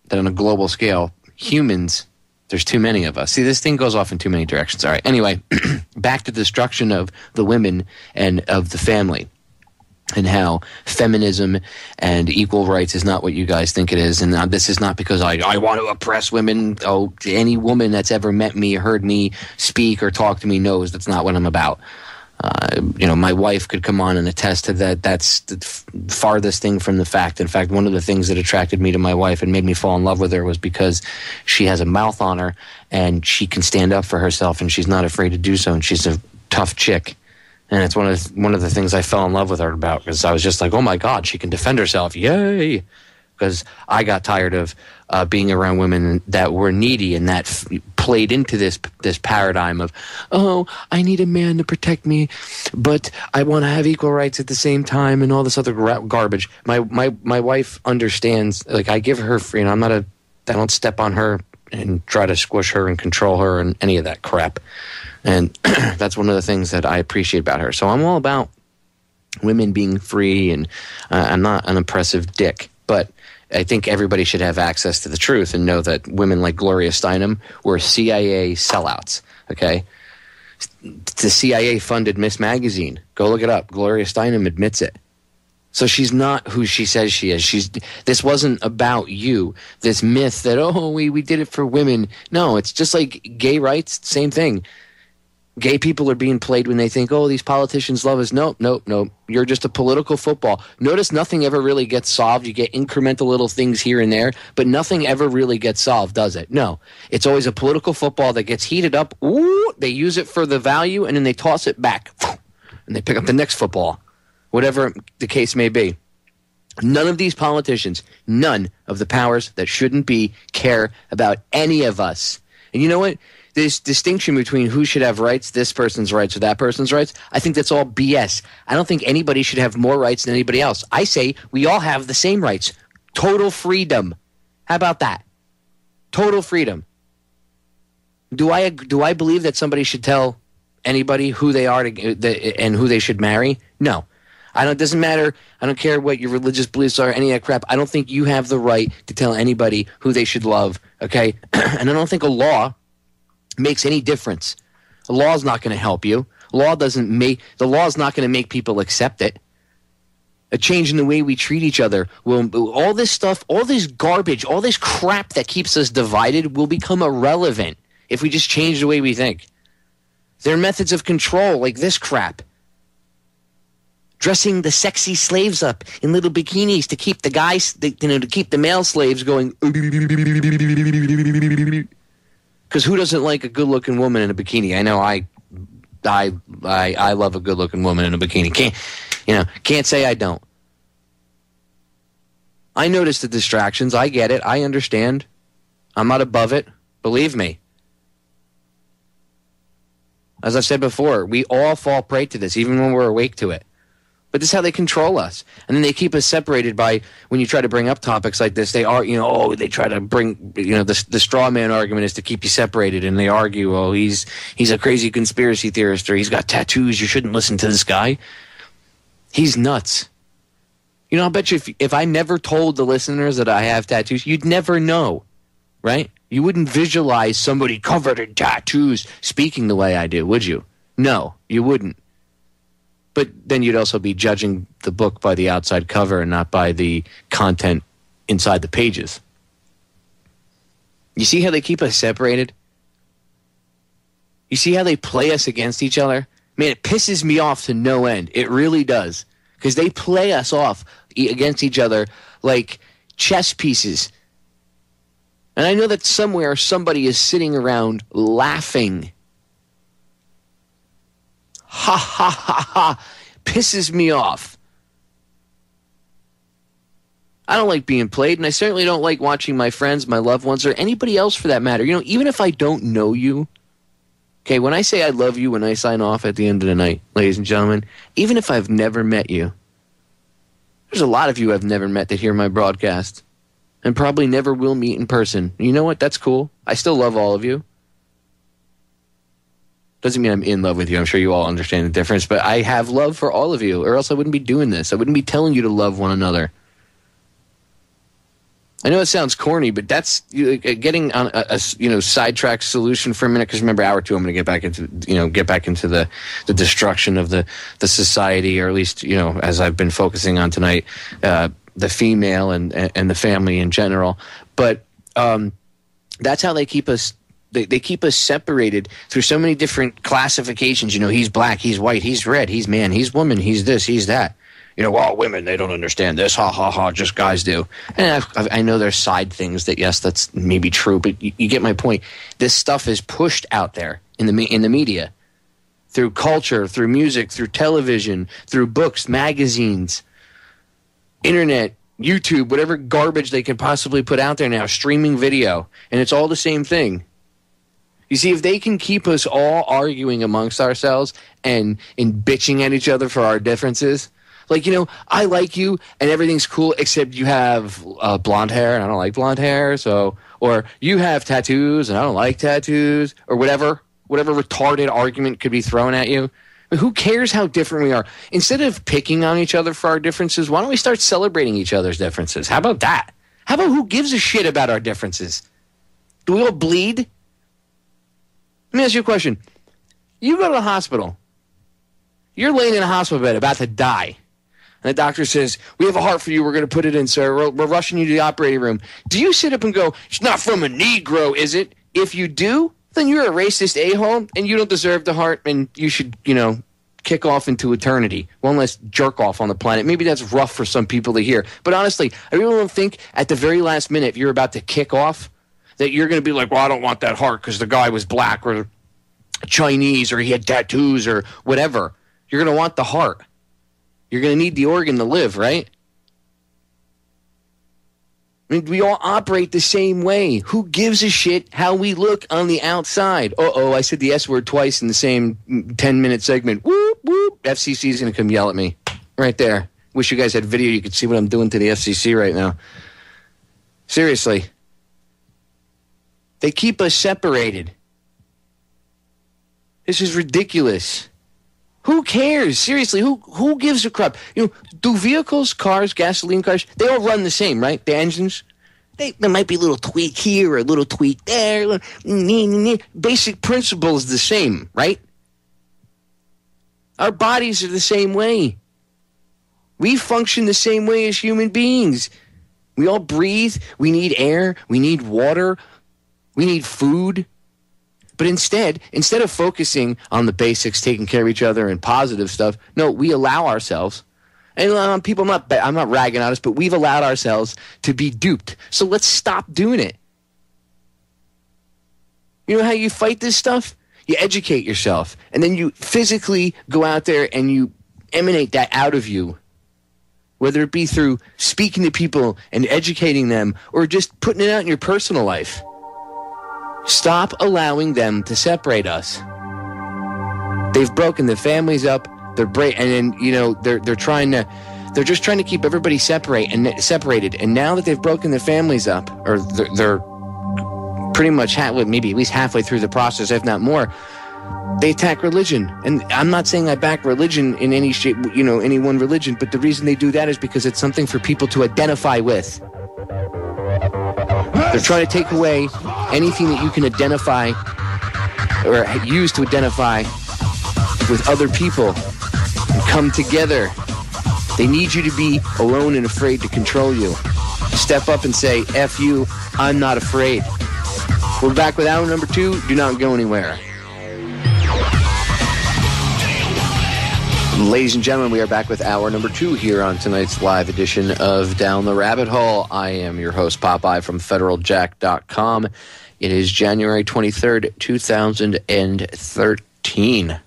that on a global scale, humans, there's too many of us. See, this thing goes off in too many directions. All right, anyway, back to the destruction of the women and of the family, and how feminism and equal rights is not what you guys think it is. And this is not because I want to oppress women. Oh, any woman that's ever met me, heard me speak or talk to me knows that's not what I'm about. My wife could come on and attest to that. That's the farthest thing from the fact. In fact, one of the things that attracted me to my wife and made me fall in love with her was because she has a mouth on her and she can stand up for herself and she's not afraid to do so. And she's a tough chick. And it's one of the things I fell in love with her about, because I was just like, oh my God, she can defend herself. Yay. Because I got tired of being around women that were needy, and that played into this paradigm of, oh, I need a man to protect me, but I want to have equal rights at the same time, and all this other garbage. My wife understands. Like, I give her free, and I don't step on her and try to squish her and control her and any of that crap. And that's one of the things that I appreciate about her. So I'm all about women being free, and I'm not an oppressive dick, but I think everybody should have access to the truth and know that women like Gloria Steinem were CIA sellouts, okay? The CIA funded Miss Magazine. Go look it up. Gloria Steinem admits it. So she's not who she says she is. This wasn't about you. This myth that, oh, we did it for women. No, it's just like gay rights, same thing. Gay people are being played when they think, oh, these politicians love us. Nope. You're just a political football. Notice nothing ever really gets solved. You get incremental little things here and there, but nothing ever really gets solved, does it? No. It's always a political football that gets heated up. Ooh, they use it for the value, and then they toss it back. And they pick up the next football, whatever the case may be. None of these politicians, none of the powers that shouldn't be, care about any of us. And you know what? This distinction between who should have rights, this person's rights or that person's rights, I think that's all BS. I don't think anybody should have more rights than anybody else. I say we all have the same rights. Total freedom. How about that? Total freedom. Do I believe that somebody should tell anybody who they are and who they should marry? No. It doesn't matter. I don't care what your religious beliefs are, any of that crap. I don't think you have the right to tell anybody who they should love, okay? And I don't think a law makes any difference. A law is not going to help you. The law is not going to make people accept it. A change in the way we treat each other will, all this stuff, all this garbage, all this crap that keeps us divided will become irrelevant if we just change the way we think. There are methods of control like this crap. Dressing the sexy slaves up in little bikinis to keep the guys, to keep the male slaves going. Because who doesn't like a good-looking woman in a bikini? I know I love a good-looking woman in a bikini. Can't say I don't. I notice the distractions. I get it. I understand. I'm not above it. Believe me. As I've said before, we all fall prey to this, even when we're awake to it. But this is how they control us. And then they keep us separated by, when you try to bring up topics like this, they try to bring, the straw man argument is to keep you separated. And they argue, he's a crazy conspiracy theorist, or he's got tattoos. You shouldn't listen to this guy. He's nuts. I'll bet you if I never told the listeners that I have tattoos, you'd never know, right? You wouldn't visualize somebody covered in tattoos speaking the way I do, would you? No, you wouldn't. But then you'd also be judging the book by the outside cover and not by the content inside the pages. You see how they keep us separated? You see how they play us against each other? Man, it pisses me off to no end. It really does. Because they play us off against each other like chess pieces. And I know that somewhere somebody is sitting around laughing. Ha ha ha ha. Pisses me off. I don't like being played, and I certainly don't like watching my friends, my loved ones, or anybody else for that matter. Even if I don't know you, okay, when I say I love you when I sign off at the end of the night, ladies and gentlemen, even if I've never met you, there's a lot of you I've never met that hear my broadcast and probably never will meet in person. You know what? That's cool. I still love all of you. Doesn't mean I'm in love with you. I'm sure you all understand the difference, but I have love for all of you, or else I wouldn't be doing this. I wouldn't be telling you to love one another. I know it sounds corny, but that's getting on a sidetrack solution for a minute. Because remember, hour two, I'm going to get back into the destruction of the society, or at least as I've been focusing on tonight, the female and the family in general. But that's how they keep us. They keep us separated through so many different classifications. He's black, he's white, he's red, he's man, he's woman, he's this, he's that. Women, they don't understand this. Ha, ha, ha, just guys do. And I know there's side things that, yes, that's maybe true, but you get my point. This stuff is pushed out there in the media, through culture, through music, through television, through books, magazines, internet, YouTube, whatever garbage they can possibly put out there now, streaming video, and it's all the same thing. You see, if they can keep us all arguing amongst ourselves and bitching at each other for our differences, like, I like you and everything's cool except you have blonde hair and I don't like blonde hair, or you have tattoos and I don't like tattoos, or whatever retarded argument could be thrown at you. I mean, who cares how different we are? Instead of picking on each other for our differences, why don't we start celebrating each other's differences? How about that? How about who gives a shit about our differences? Do we all bleed? Let me ask you a question. You go to the hospital. You're laying in a hospital bed about to die. And the doctor says, we have a heart for you. We're going to put it in, sir. We're rushing you to the operating room. Do you sit up and go, it's not from a Negro, is it? If you do, then you're a racist a-hole, and you don't deserve the heart, and you should, kick off into eternity. One less jerk-off on the planet. Maybe that's rough for some people to hear. But honestly, I really don't think at the very last minute, if you're about to kick off, that you're going to be like, well, I don't want that heart because the guy was black or Chinese or he had tattoos or whatever. You're going to want the heart. You're going to need the organ to live, right? I mean, we all operate the same way. Who gives a shit how we look on the outside? I said the S word twice in the same 10-minute segment. Whoop, whoop. FCC is going to come yell at me right there. Wish you guys had video. You could see what I'm doing to the FCC right now. Seriously. They keep us separated. This is ridiculous. Who cares? Seriously, who gives a crap? Do vehicles, cars, gasoline cars, they all run the same, right? The engines? There might be a little tweak here or a little tweak there. Basic principle is the same, right? Our bodies are the same way. We function the same way as human beings. We all breathe. We need air. We need water. We need food. But instead of focusing on the basics, taking care of each other and positive stuff, no, we allow ourselves, and people, I'm not ragging on us, but we've allowed ourselves to be duped. So let's stop doing it. You know how you fight this stuff? You educate yourself, and then you physically go out there and you emanate that out of you, whether it be through speaking to people and educating them or just putting it out in your personal life. Stop allowing them to separate us. They've broken the families up. They're and then they're just trying to keep everybody separated. And now that they've broken the families up, or they're pretty much maybe at least halfway through the process, if not more, they attack religion. And I'm not saying I back religion in any shape, any one religion, but the reason they do that is because it's something for people to identify with. They're trying to take away anything that you can identify or use to identify with other people and come together. They need you to be alone and afraid to control you. Step up and say, F you, I'm not afraid. We're back with hour number 2. Do not go anywhere. Ladies and gentlemen, we are back with hour number 2 here on tonight's live edition of Down the Rabbit Hole. I am your host, Popeye, from federaljack.com. It is January 23rd, 2013.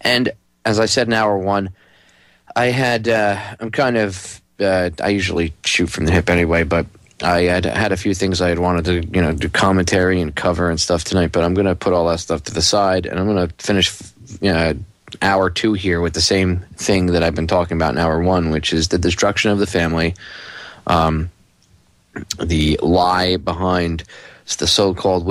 And as I said in hour 1, I had, I usually shoot from the hip anyway, but I had a few things I had wanted to, do commentary and cover and stuff tonight, but I'm going to put all that stuff to the side, and I'm going to finish, hour 2 here with the same thing that I've been talking about in hour 1, which is the destruction of the family, the lie behind the so-called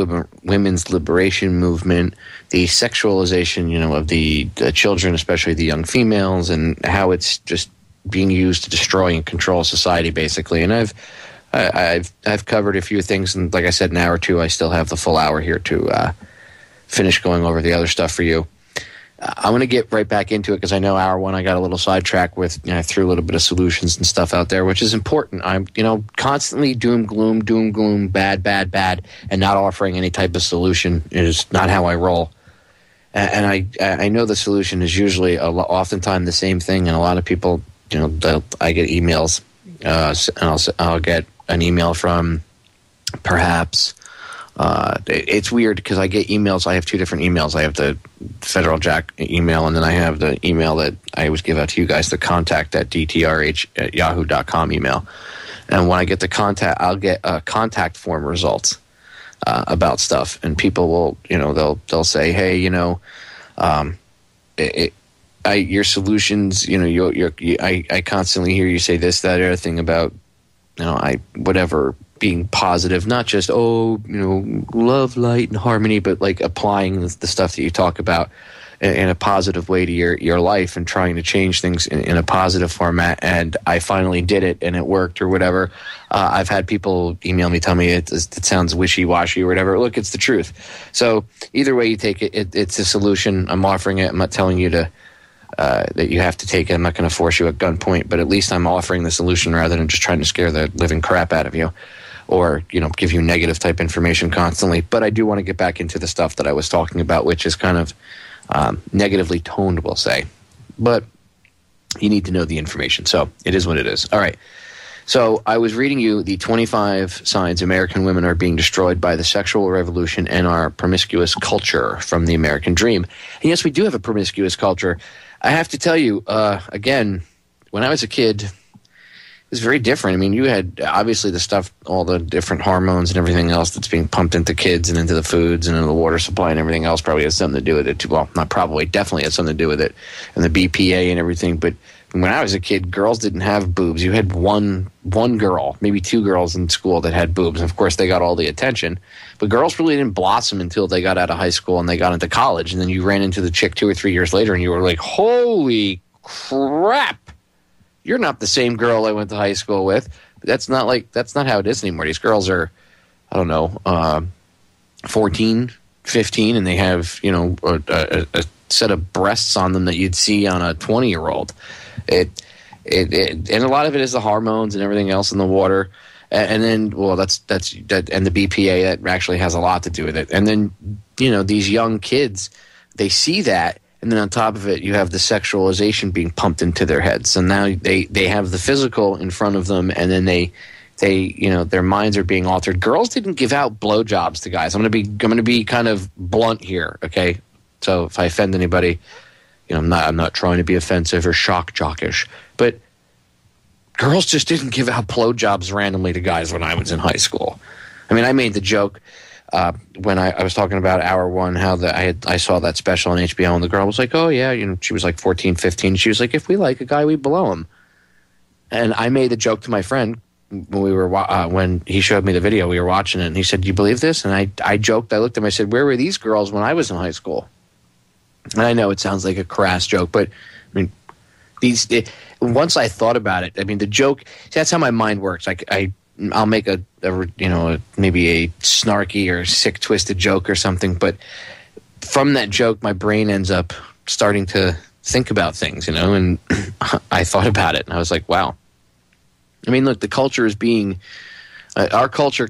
women's liberation movement, the sexualization, of the children, especially the young females, and how it's just being used to destroy and control society, basically. And I've covered a few things, and like I said, in hour 2, I still have the full hour here to finish going over the other stuff for you. I want to get right back into it because I know hour 1 I got a little sidetracked with, I threw a little bit of solutions and stuff out there, which is important. I'm, constantly doom, gloom, bad, and not offering any type of solution is not how I roll. And I know the solution is usually oftentimes the same thing, and a lot of people, I get emails, and I'll get an email from perhaps. It's weird because I get emails. I have 2 different emails. I have the Federal Jack email, and then I have the email that I always give out to you guys, the contact at DTRH@yahoo.com email. And when I get the contact, I'll get contact form results about stuff, and people will, they'll say, hey, your solutions, I constantly hear you say this, that, other thing about, whatever. Being positive, not just love, light, and harmony, but like applying the stuff that you talk about in a positive way to your life and trying to change things in a positive format. And I finally did it, and it worked, or whatever. I've had people email me, tell me it sounds wishy-washy or whatever. Look, it's the truth. So either way you take it, it's a solution. I'm offering it. I'm not telling you to that you have to take it. I'm not going to force you at gunpoint, but at least I'm offering the solution rather than just trying to scare the living crap out of you. Or, give you negative type information constantly. But I do want to get back into the stuff that I was talking about, which is kind of negatively toned, we'll say. But you need to know the information. So it is what it is. All right. So I was reading you the 25 signs American women are being destroyed by the sexual revolution and our promiscuous culture from the American dream. And yes, we do have a promiscuous culture. I have to tell you, again, when I was a kid, it's very different. I mean, you had obviously the stuff, all the different hormones and everything else that's being pumped into kids and into the foods and into the water supply and everything else probably has something to do with it too. Well, not probably, definitely has something to do with it. And the BPA and everything. But when I was a kid, girls didn't have boobs. You had one girl, maybe two girls in school that had boobs. And of course, they got all the attention. But girls really didn't blossom until they got out of high school and they got into college. And then you ran into the chick 2 or 3 years later and you were like, holy crap, you're not the same girl I went to high school with. But that's not how it is anymore. These girls are, I don't know, 14, 15, and they have, a set of breasts on them that you'd see on a 20-year-old. And a lot of it is the hormones and everything else in the water. And then, well, that's and the BPA, that actually has a lot to do with it. And then, these young kids, they see that, and then on top of it, you have the sexualization being pumped into their heads. So now they have the physical in front of them, and then they their minds are being altered. Girls didn't give out blowjobs to guys. I'm gonna be kind of blunt here, okay? So if I offend anybody, I'm not trying to be offensive or shock jockish, but girls just didn't give out blowjobs randomly to guys when I was in high school. I mean, I made the joke when I was talking about Hour One, how I saw that special on HBO, and the girl was like, "Oh yeah," she was like 14, 15. She was like, "If we like a guy, we blow him." And I made the joke to my friend when we were when he showed me the video. We were watching it, and he said, "Do you believe this?" And I joked. I looked at him. I said, "Where were these girls when I was in high school?" And I know it sounds like a crass joke, but I mean, once I thought about it, I mean, the joke. That's how my mind works. I'll make maybe a snarky or sick, twisted joke or something, but from that joke, my brain ends up starting to think about things, and I thought about it, and I was like, wow. I mean, look, the culture is being. Our culture,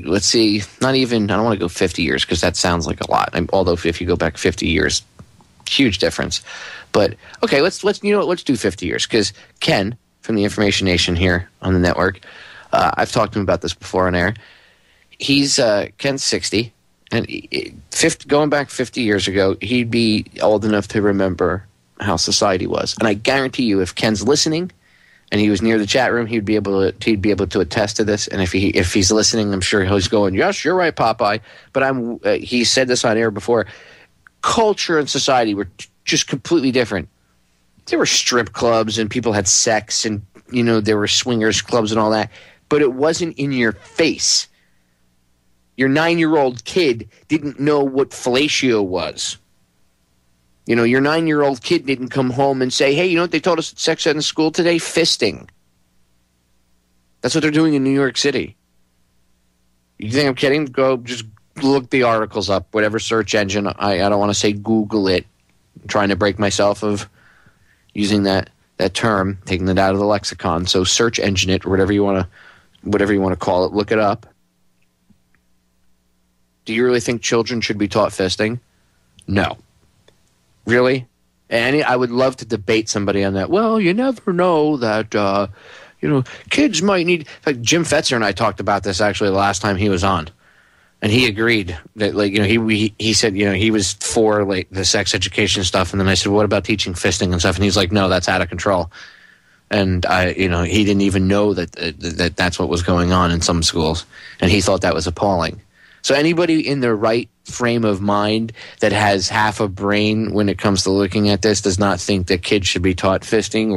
let's see, not even. I don't want to go 50 years because that sounds like a lot. Although if you go back 50 years. Huge difference. But okay, let's do 50 years, because Ken from the Information Nation here on the network, I've talked to him about this before on air. He's Ken's 60, and going back 50 years ago, he'd be old enough to remember how society was. And I guarantee you, if Ken's listening and he was near the chat room, he'd be able to attest to this. And if he's listening, I'm sure he's going, "Yes, you're right, Popeye." But he said this on air before. Culture and society were just completely different. There were strip clubs and people had sex, and there were swingers clubs and all that, but it wasn't in your face. Your 9-year-old kid didn't know what fellatio was. Your 9-year-old kid didn't come home and say, "Hey, you know what they told us at sex ed in school today? Fisting." That's what they're doing in New York City. You think I'm kidding? Go just look the articles up, whatever search engine. I don't want to say Google it. I'm trying to break myself of using that term, taking it out of the lexicon. So search engine it, or whatever you want to call it. Look it up. Do you really think children should be taught fisting? No. Really? And I would love to debate somebody on that. Well, you never know that kids might need. In fact, Jim Fetzer and I talked about this actually the last time he was on. And he agreed that, he said, he was for the sex education stuff. And then I said, what about teaching fisting and stuff? And he's like, no, that's out of control. And he didn't even know that that's what was going on in some schools. And he thought that was appalling. So anybody in their right frame of mind that has half a brain when it comes to looking at this does not think that kids should be taught fisting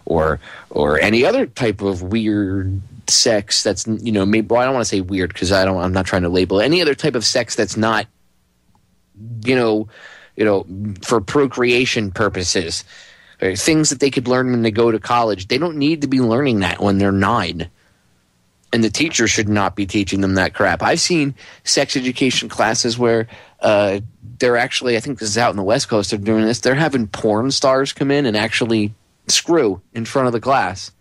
or any other type of weird sex that's maybe, well, I don't want to say weird because I'm not trying to label any other type of sex that's not for procreation purposes, or things that they could learn when they go to college. They don't need to be learning that when they're 9, and the teacher should not be teaching them that crap. I've seen sex education classes where they're actually, I think this is out in the West Coast, they're doing this, they're having porn stars come in and actually screw in front of the class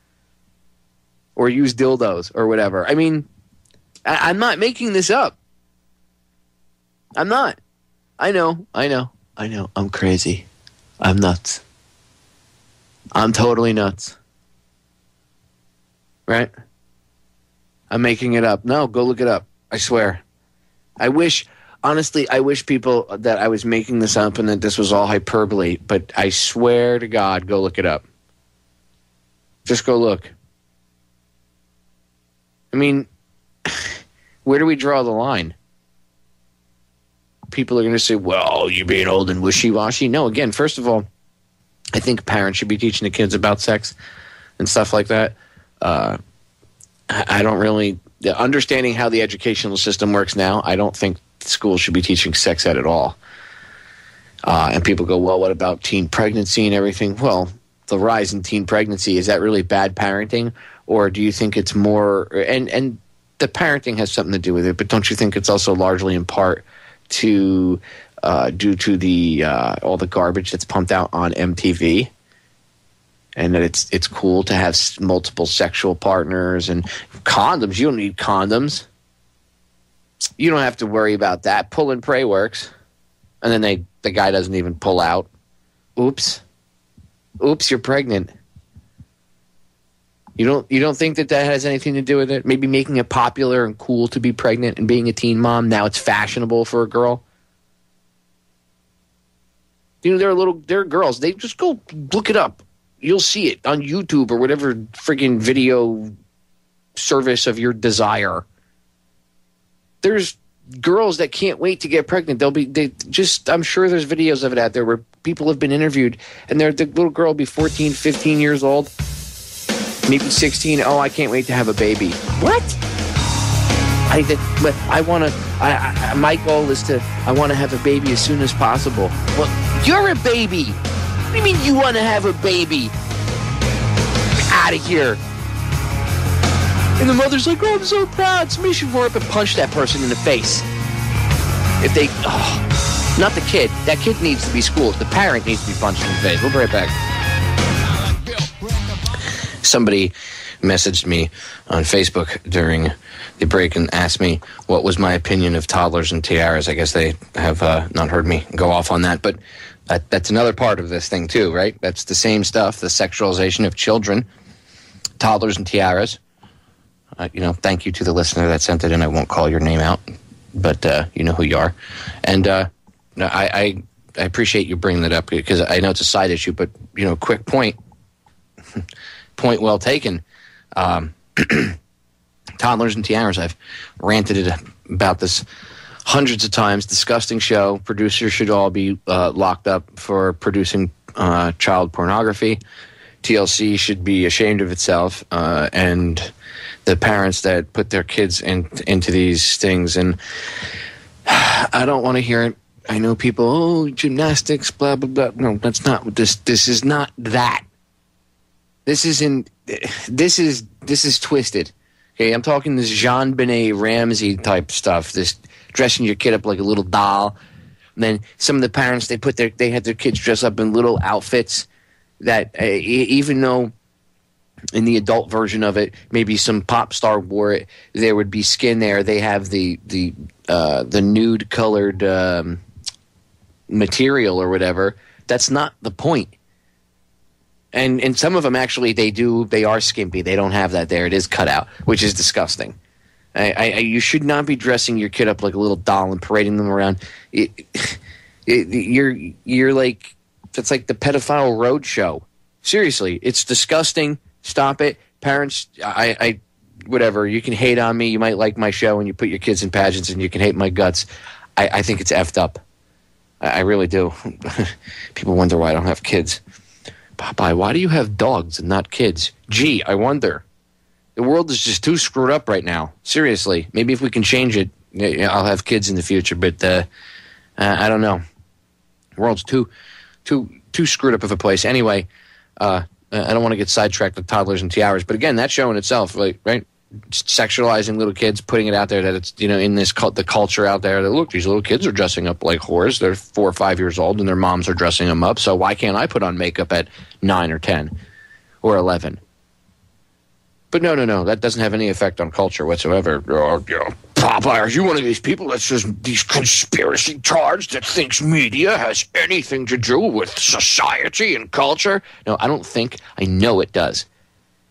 or use dildos or whatever. I mean, I'm not making this up. I'm not. I know. I'm crazy. I'm nuts. I'm totally nuts. Right? I'm making it up. No, go look it up. I swear. Honestly, I wish people that I was making this up and that this was all hyperbole, but I swear to God, go look it up. Just go look. I mean, where do we draw the line? People are going to say, well, you're being old and wishy-washy. No, again, first of all, I think parents should be teaching the kids about sex and stuff like that. I don't really understanding how the educational system works now. I don't think schools should be teaching sex ed at all. And people go, well, what about teen pregnancy and everything? Well, the rise in teen pregnancy, is that really bad parenting? Or do you think it's more – and the parenting has something to do with it, but don't you think it's also largely in part to due to the all the garbage that's pumped out on MTV? And that it's cool to have multiple sexual partners and condoms. You don't need condoms. You don't have to worry about that. Pull and pray works. And then the guy doesn't even pull out. Oops, you're pregnant. You don't think that has anything to do with it? Maybe making it popular and cool to be pregnant and being a teen mom. Now it's fashionable for a girl. You know, there are girls. They just go look it up. You'll see it on YouTube or whatever friggin' video service of your desire. There's girls that can't wait to get pregnant. I'm sure there's videos of it out there where people have been interviewed and the little girl will be 14, 15 years old, maybe 16. Oh, I can't wait to have a baby. What? My goal is I want to have a baby as soon as possible. Well, you're a baby. What do you mean you want to have a baby? Get out of here. And the mother's like, oh, I'm so proud. Somebody should roar up and punch that person in the face. If they, not the kid. That kid needs to be schooled. The parent needs to be punched in the face. We'll be right back. Somebody messaged me on Facebook during the break and asked me what was my opinion of toddlers and tiaras. I guess they have not heard me go off on that, but that's another part of this thing too, right? That's the same stuff, the sexualization of children, toddlers and tiaras. Thank you to the listener that sent it in. I won't call your name out, but you know who you are. And I appreciate you bringing that up because I know it's a side issue, but, quick point. Point well taken. Toddlers and tiaras, I've ranted about this hundreds of times. Disgusting show. Producers should all be locked up for producing child pornography. TLC should be ashamed of itself, and the parents that put their kids into these things. And I don't want to hear it. I know people, gymnastics, blah, blah, blah. No, that's not what this is not that. This is twisted. Okay, I'm talking this Jean-Benet Ramsey type stuff, this dressing your kid up like a little doll. And then some of the parents, they had their kids dress up in little outfits that even though in the adult version of it, maybe some pop star wore it, there would be skin there. They have the nude colored material or whatever. That's not the point. And some of them actually they are skimpy. They don't have that there. It is cut out, which is disgusting. You should not be dressing your kid up like a little doll and parading them around. You're like, it's like the pedophile road show. Seriously, it's disgusting. Stop it. Parents, whatever. You can hate on me. You might like my show and you put your kids in pageants and you can hate my guts. I think it's effed up. I really do. People wonder why I don't have kids. Popeye, why do you have dogs and not kids? Gee, I wonder. The world is just too screwed up right now. Seriously. Maybe if we can change it, I'll have kids in the future. But I don't know. The world's too screwed up of a place. Anyway, I don't want to get sidetracked with toddlers and tiaras. But again, that show in itself, right? Sexualizing little kids, putting it out there that it's, in this the culture out there that, look, these little kids are dressing up like whores. They're 4 or 5 years old and their moms are dressing them up. So why can't I put on makeup at 9 or 10 or 11? But no, that doesn't have any effect on culture whatsoever. Popeye, are you one of these people that's just these conspiracy charged that thinks media has anything to do with society and culture? No, I don't think. I know it does.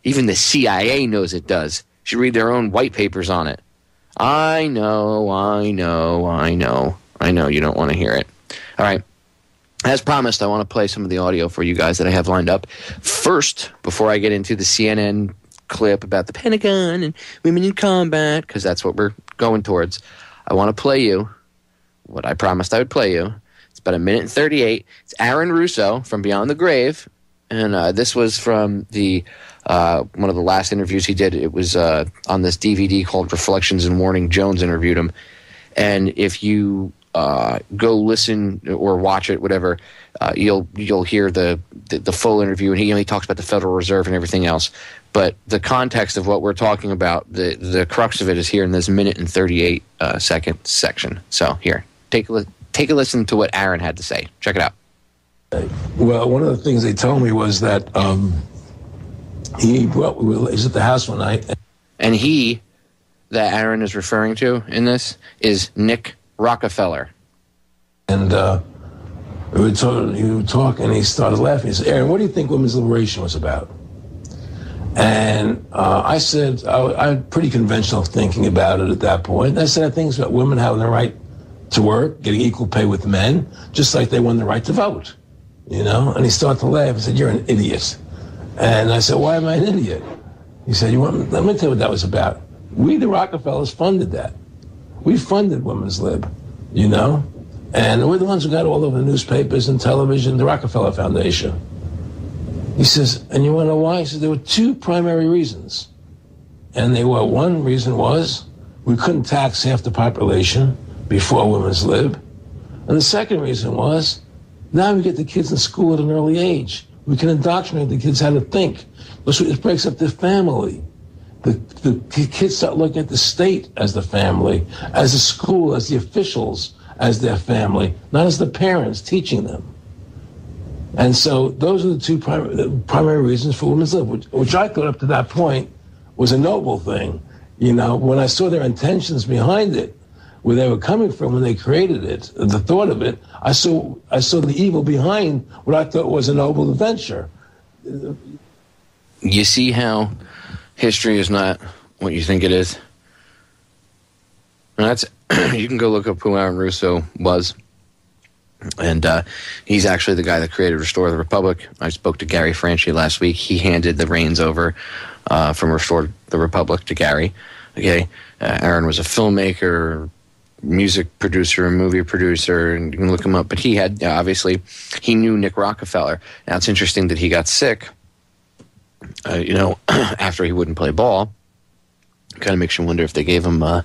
Even the CIA knows it does. You should read their own white papers on it. I know you don't want to hear it. All right. As promised, I want to play some of the audio for you guys that I have lined up. First, before I get into the CNN clip about the Pentagon and women in combat, because that's what we're going towards, I want to play you what I promised I would play you. It's about 1:38. It's Aaron Russo from Beyond the Grave, and this was from the one of the last interviews he did. It was on this DVD called Reflections and Warning. Jones interviewed him, and if you go listen or watch it, whatever, you'll hear the full interview, and he talks about the Federal Reserve and everything else. But the context of what we're talking about, the crux of it is here in this 1:38 second section. So here, take a listen to what Aaron had to say. Check it out. Well, one of the things they told me was that he's at the house one night. And he, that Aaron is referring to in this, is Nick Rockefeller. And he would talk, and he started laughing. He said, Aaron, what do you think women's liberation was about? And I said, I had pretty conventional thinking about it at that point. I said, I think it's about women having the right to work, getting equal pay with men, just like they won the right to vote, And he started to laugh and said, you're an idiot. And I said, why am I an idiot? He said, let me tell you what that was about. We, the Rockefellers, funded that. We funded women's lib, And we're the ones who got all over the newspapers and television, the Rockefeller Foundation. He says, and you want to know why? He says, there were two primary reasons. And one reason was we couldn't tax half the population before women's lib. And the second reason was now we get the kids in school at an early age. We can indoctrinate the kids how to think. It breaks up the family. The kids start looking at the state as the family, as the school, as the officials, as their family, not as the parents teaching them. And so those are the two primary reasons for women's lib, which I thought up to that point was a noble thing. When I saw their intentions behind it, where they were coming from when they created it, the thought of it, I saw the evil behind what I thought was a noble venture. You see how history is not what you think it is? And that's you can go look up who Aaron Russo was. And he's actually the guy that created Restore the Republic. I spoke to Gary Franchi last week. He handed the reins over from Restore the Republic to Gary. Okay, Aaron was a filmmaker, music producer, movie producer, and you can look him up. But he had, obviously, he knew Nick Rockefeller. Now, it's interesting that he got sick, after he wouldn't play ball. Kind of makes you wonder if they gave him a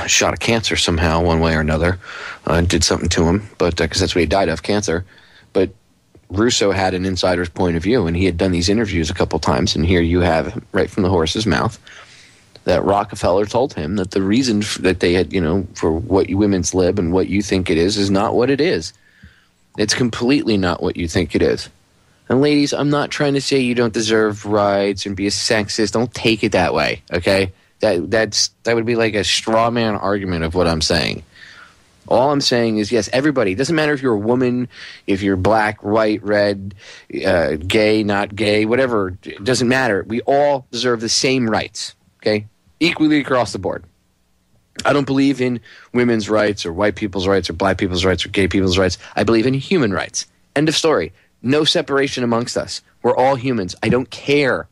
shot of cancer somehow, one way or another, did something to him, but because that's what he died of, cancer. But Russo had an insider's point of view, and he had done these interviews a couple times, and here you have, right from the horse's mouth, that Rockefeller told him that the reason that they had, for what women's lib and what you think it is not what it is. It's completely not what you think it is. And ladies, I'm not trying to say you don't deserve rights and be a sexist. Don't take it that way, okay? That would be like a straw man argument of what I'm saying. All I'm saying is, yes, everybody. It doesn't matter if you're a woman, if you're black, white, red, gay, not gay, whatever. It doesn't matter. We all deserve the same rights, okay? Equally across the board. I don't believe in women's rights or white people's rights or black people's rights or gay people's rights. I believe in human rights. End of story. No separation amongst us. We're all humans. I don't care.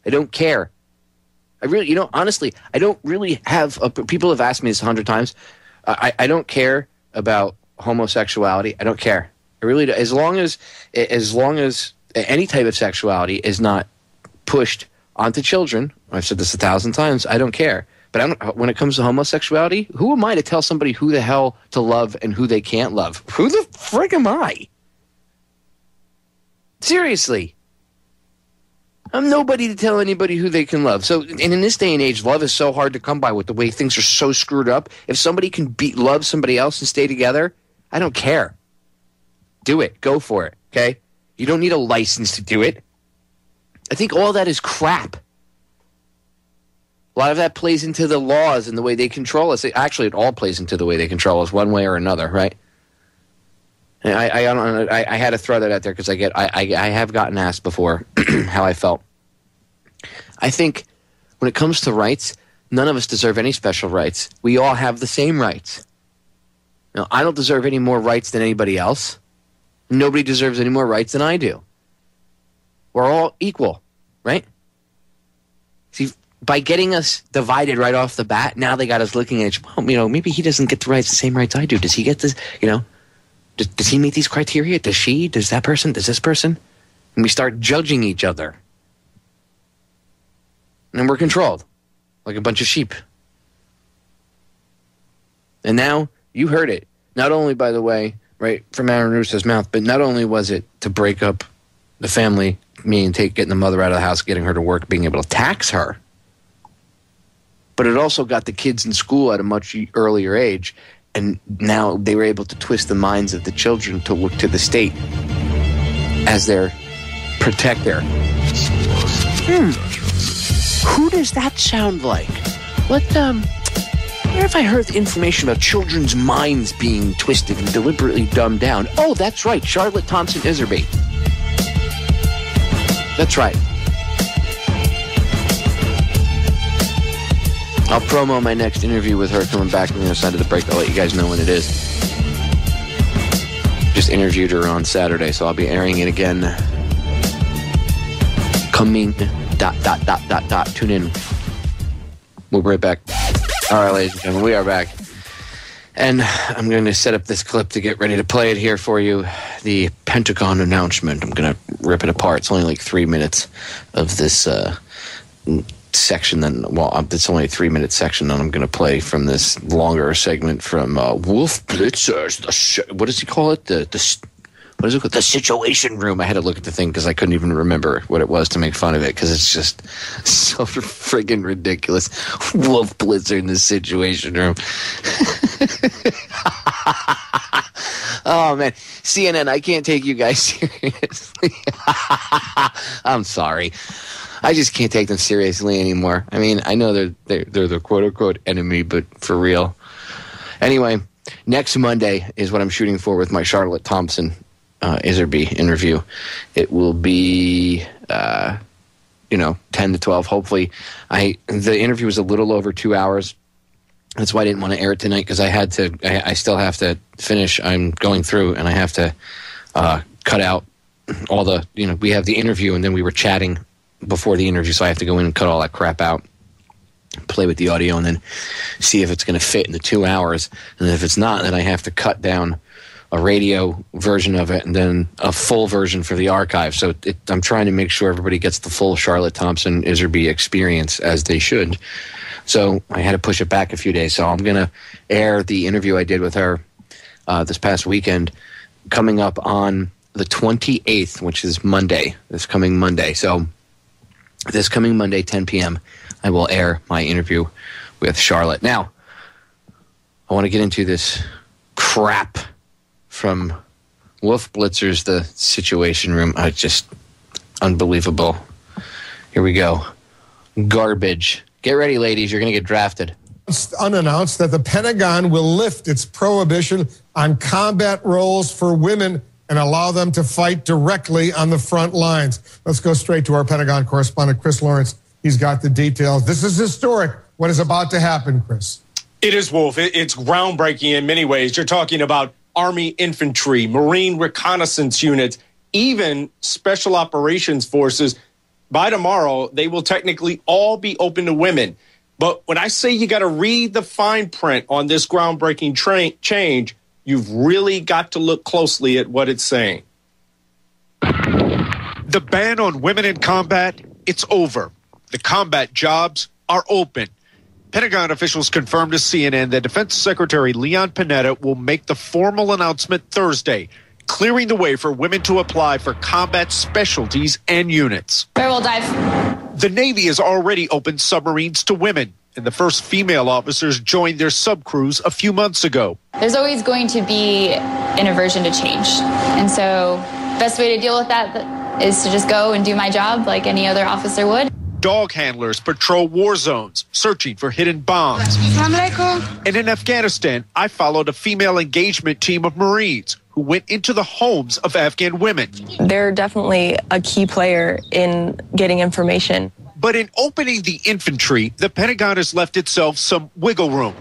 I don't care. I really, honestly, I don't really have, people have asked me this 100 times. I don't care about homosexuality. I don't care. I really do. As long as any type of sexuality is not pushed onto children, I've said this 1,000 times, I don't care. But when it comes to homosexuality, who am I to tell somebody who the hell to love and who they can't love? Who the frick am I? Seriously. I'm nobody to tell anybody who they can love. So, and in this day and age, love is so hard to come by with the way things are so screwed up. If somebody can love somebody else and stay together, I don't care. Do it. Go for it, okay? You don't need a license to do it. I think all that is crap. A lot of that plays into the laws and the way they control us. Actually, it all plays into the way they control us one way or another, right? And I had to throw that out there because I have gotten asked before how I felt. I think when it comes to rights, none of us deserve any special rights. We all have the same rights. Now, I don't deserve any more rights than anybody else. Nobody deserves any more rights than I do. We're all equal, right? See, by getting us divided right off the bat, now they got us looking at, well, maybe he doesn't get the same rights I do. Does he get this, Does he meet these criteria? Does she? Does that person? Does this person? And we start judging each other. And we're controlled like a bunch of sheep. And now you heard it. Not only, by the way, right, from Aaron Russo's mouth, but not only was it to break up the family, meaning getting the mother out of the house, getting her to work, being able to tax her, but it also got the kids in school at a much earlier age, and now they were able to twist the minds of the children to look to the state as their protector. Who does that sound like? Where have I heard the information about children's minds being twisted and deliberately dumbed down? Oh, that's right, Charlotte Thompson Iserby. That's right. I'll promo my next interview with her coming back on the other side of the break. I'll let you guys know when it is. Just interviewed her on Saturday, so I'll be airing it again. Coming... ... Tune in. We'll be right back. All right, ladies and gentlemen, we are back. And I'm going to set up this clip to get ready to play it here for you. The Pentagon announcement. I'm going to rip it apart. It's only like 3 minutes of this section. It's only a 3-minute section, and I'm going to play from this longer segment from Wolf Blitzer's. What does he call it? What is it called? The Situation Room. I had to look at the thing because I couldn't even remember what it was to make fun of it because it's just so friggin' ridiculous. Wolf Blitzer in the Situation Room. Oh, man. CNN, I can't take you guys seriously. I'm sorry. I just can't take them seriously anymore. I mean, I know they're the quote-unquote enemy, but for real. Anyway, next Monday is what I'm shooting for with my Charlotte Thompson Iserby interview. It will be 10 to 12 hopefully. The interview was a little over 2 hours. That's why I didn't want to air it tonight, because I still have to finish. I'm going through and I have to cut out all the, we have the interview and then we were chatting before the interview, so I have to go in and cut all that crap out, play with the audio, and then see if it's going to fit in the 2 hours. And if it's not, then I have to cut down a radio version of it and then a full version for the archive. So I'm trying to make sure everybody gets the full Charlotte Thompson Iserby experience as they should. So I had to push it back a few days. So I'm going to air the interview I did with her this past weekend coming up on the 28th, which is Monday, this coming Monday. So this coming Monday, 10 p.m., I will air my interview with Charlotte. Now, I want to get into this crap from Wolf Blitzer's The Situation Room. Just unbelievable. Here we go. Garbage. Get ready, ladies. You're going to get drafted. It's unannounced that the Pentagon will lift its prohibition on combat roles for women and allow them to fight directly on the front lines. Let's go straight to our Pentagon correspondent, Chris Lawrence. He's got the details. This is historic, what is about to happen, Chris. It is, Wolf. It's groundbreaking in many ways. You're talking about Army infantry, Marine reconnaissance units, even special operations forces. By tomorrow, they will technically all be open to women. But when I say you got to read the fine print on this groundbreaking change, you've really got to look closely at what it's saying. The ban on women in combat, it's over. The combat jobs are open. Pentagon officials confirmed to CNN that Defense Secretary Leon Panetta will make the formal announcement Thursday, clearing the way for women to apply for combat specialties and units. Barrel dive. The Navy has already opened submarines to women, and the first female officers joined their subcrews a few months ago. There's always going to be an aversion to change. And so the best way to deal with that is to just go and do my job like any other officer would. Dog handlers patrol war zones, searching for hidden bombs. And in Afghanistan, I followed a female engagement team of Marines who went into the homes of Afghan women. They're definitely a key player in getting information. But in opening the infantry, the Pentagon has left itself some wiggle room.